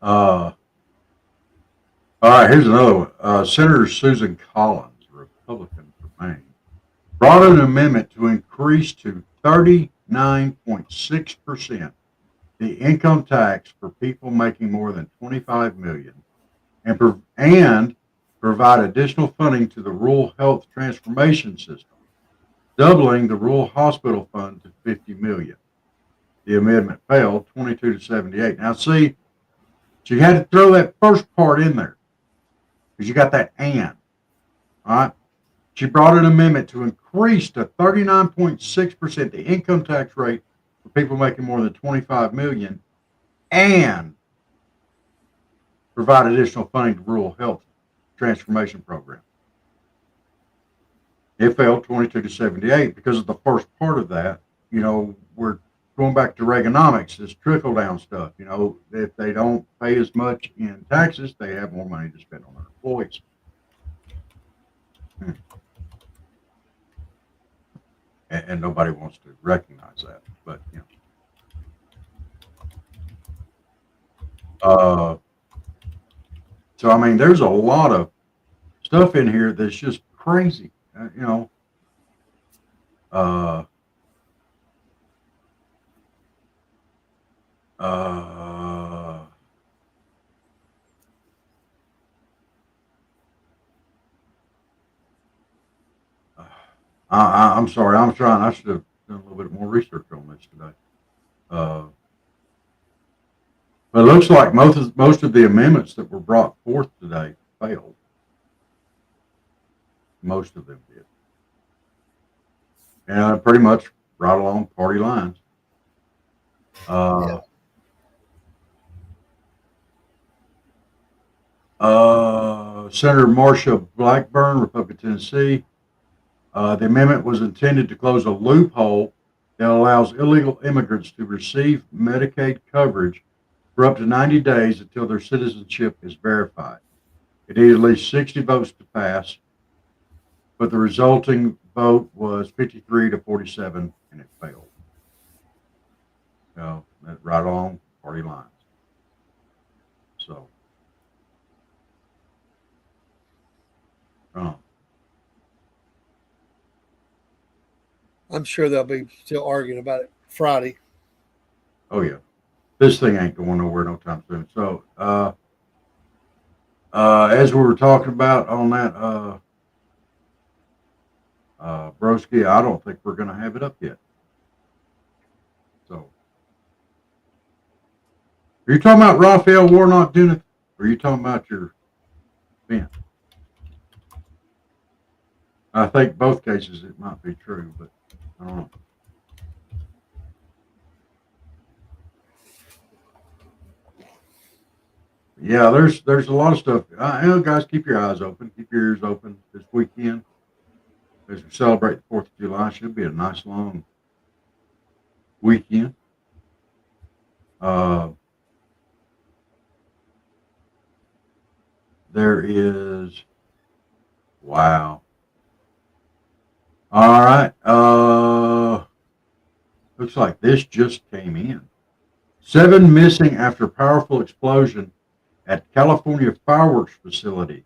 S2: All right, here's another one. Senator Susan Collins, a Republican from Maine, brought an amendment to increase to 39.6% the income tax for people making more than $25 million, and provide additional funding to the Rural Health Transformation System, doubling the Rural Hospital Fund to $50 million. The amendment failed 22 to 78. Now, see, so you had to throw that first part in there because you got that and. All right. She brought an amendment to increase to 39.6% the income tax rate for people making more than $25 million and provide additional funding to Rural Health Transformation Program. It failed 22 to 78 because of the first part of that. We're going back to Reaganomics, this trickle down stuff. If they don't pay as much in taxes, they have more money to spend on their employees. And nobody wants to recognize that. But uh, so I mean, there's a lot of stuff in here that's just crazy. Uh, uh, I'm sorry. I'm trying. I should have done a little bit more research on this today. Uh, but it looks like most of the amendments that were brought forth today failed. Most of them did, and pretty much right along party lines.
S3: Yeah.
S2: Uh, Senator Marsha Blackburn, Republican Tennessee. The amendment was intended to close a loophole that allows illegal immigrants to receive Medicaid coverage for up to 90 days until their citizenship is verified. It needed at least 60 votes to pass, but the resulting vote was 53 to 47, and it failed. Right along party lines. So, uh,
S3: I'm sure they'll be still arguing about it Friday.
S2: oh yeah, this thing ain't going nowhere no time soon. So, as we were talking about on that, broski, I don't think we're going to have it up yet. So, are you talking about Raphael Warnock doing it, or are you talking about your event? I think both cases it might be true, but I don't know. Yeah, there's a lot of stuff. Guys, keep your eyes open, keep your ears open this weekend as we celebrate the 4th of July. Should be a nice long weekend. Uh, there is wow. All right. Looks like this just came in. 7 missing after powerful explosion at California fireworks facility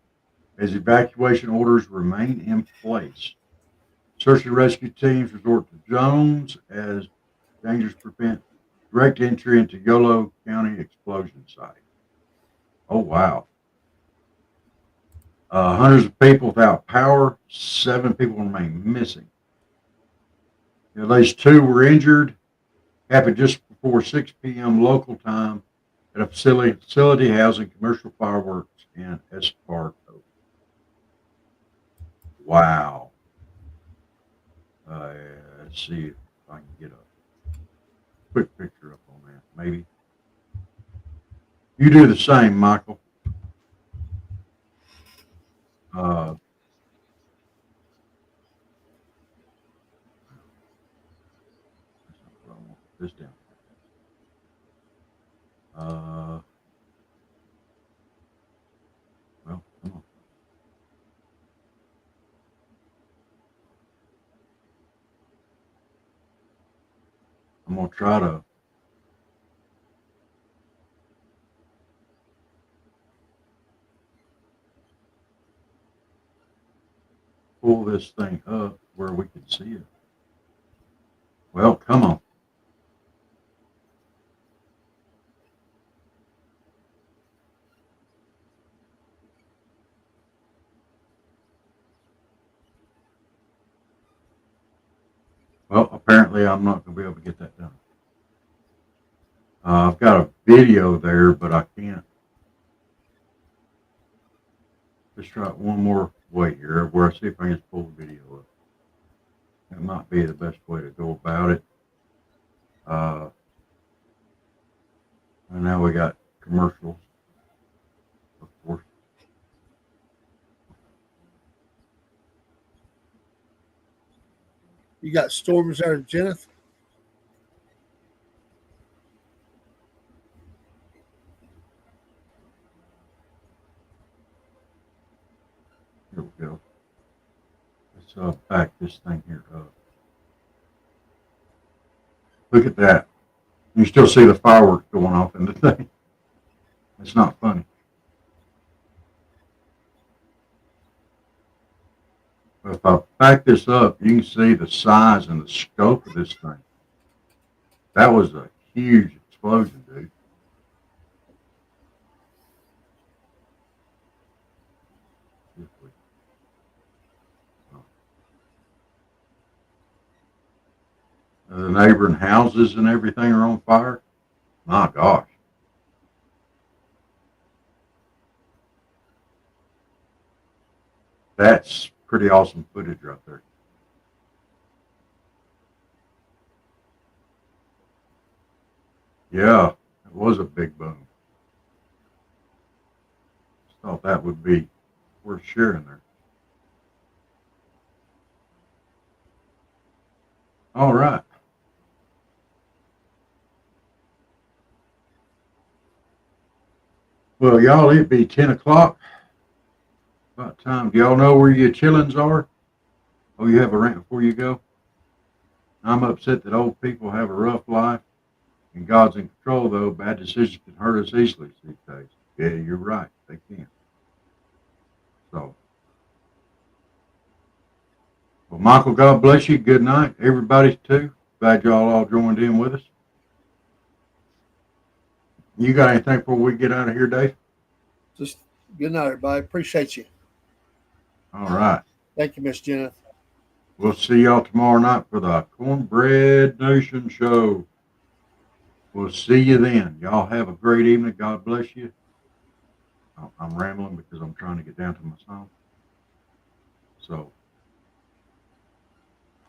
S2: as evacuation orders remain in place. Search and rescue teams resort to drones as dangers prevent direct entry into Yolo County explosion site. Oh, wow. Hundreds of people without power. 7 people remain missing. At least 2 were injured. Happened just before 6 p.m. local time at a facility housing commercial fireworks in Esparto. Wow. Uh, let's see if I can get a quick picture up on that. Maybe you do the same, Michael. Uh, that's not what I want. This down. Well, come on. I'm gonna try to pull this thing up where we can see it. Well, come on. Well, apparently I'm not gonna be able to get that done. I've got a video there, but I can't. Let's try it one more way here, where I see if I can just pull the video up. That might be the best way to go about it. Uh, and now we got commercials, of course.
S3: You got storms there, Jennifer.
S2: Here we go. Let's back this thing here up. Look at that. You still see the fireworks going off in the thing. It's not funny. But if I back this up, you can see the size and the scope of this thing. That was a huge explosion, dude. The neighboring houses and everything are on fire. My gosh. That's pretty awesome footage right there. Yeah, it was a big boom. Just thought that would be worth sharing there. All right. Well, y'all, it'd be 10 o'clock. About time. Do y'all know where your chillins are? Oh, you have a rant before you go? I'm upset that old people have a rough life. And God's in control, though. Bad decisions can hurt us easily these days. Yeah, you're right. They can. So, well, Michael, God bless you. Good night. Everybody, too. Glad y'all all joined in with us. You got anything before we get out of here, Dave?
S3: Just good night, everybody. Appreciate you.
S2: All right.
S3: Thank you, Miss Jenna.
S2: We'll see y'all tomorrow night for the Cornbread Nation show. We'll see you then. Y'all have a great evening. God bless you. I'm rambling because I'm trying to get down to my song. So,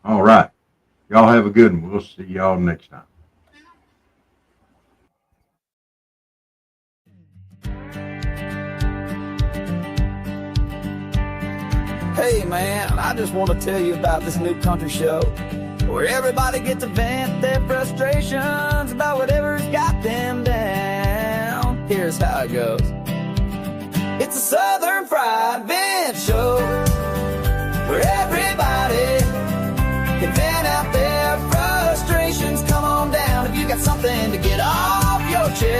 S2: all right. Y'all have a good one. We'll see y'all next time.
S4: Hey man, I just want to tell you about this new country show where everybody gets to vent their frustrations about whatever's got them down. Here's how it goes. It's a Southern Fried Vent Show where everybody can vent out their frustrations. Come on down if you got something to get off your chest.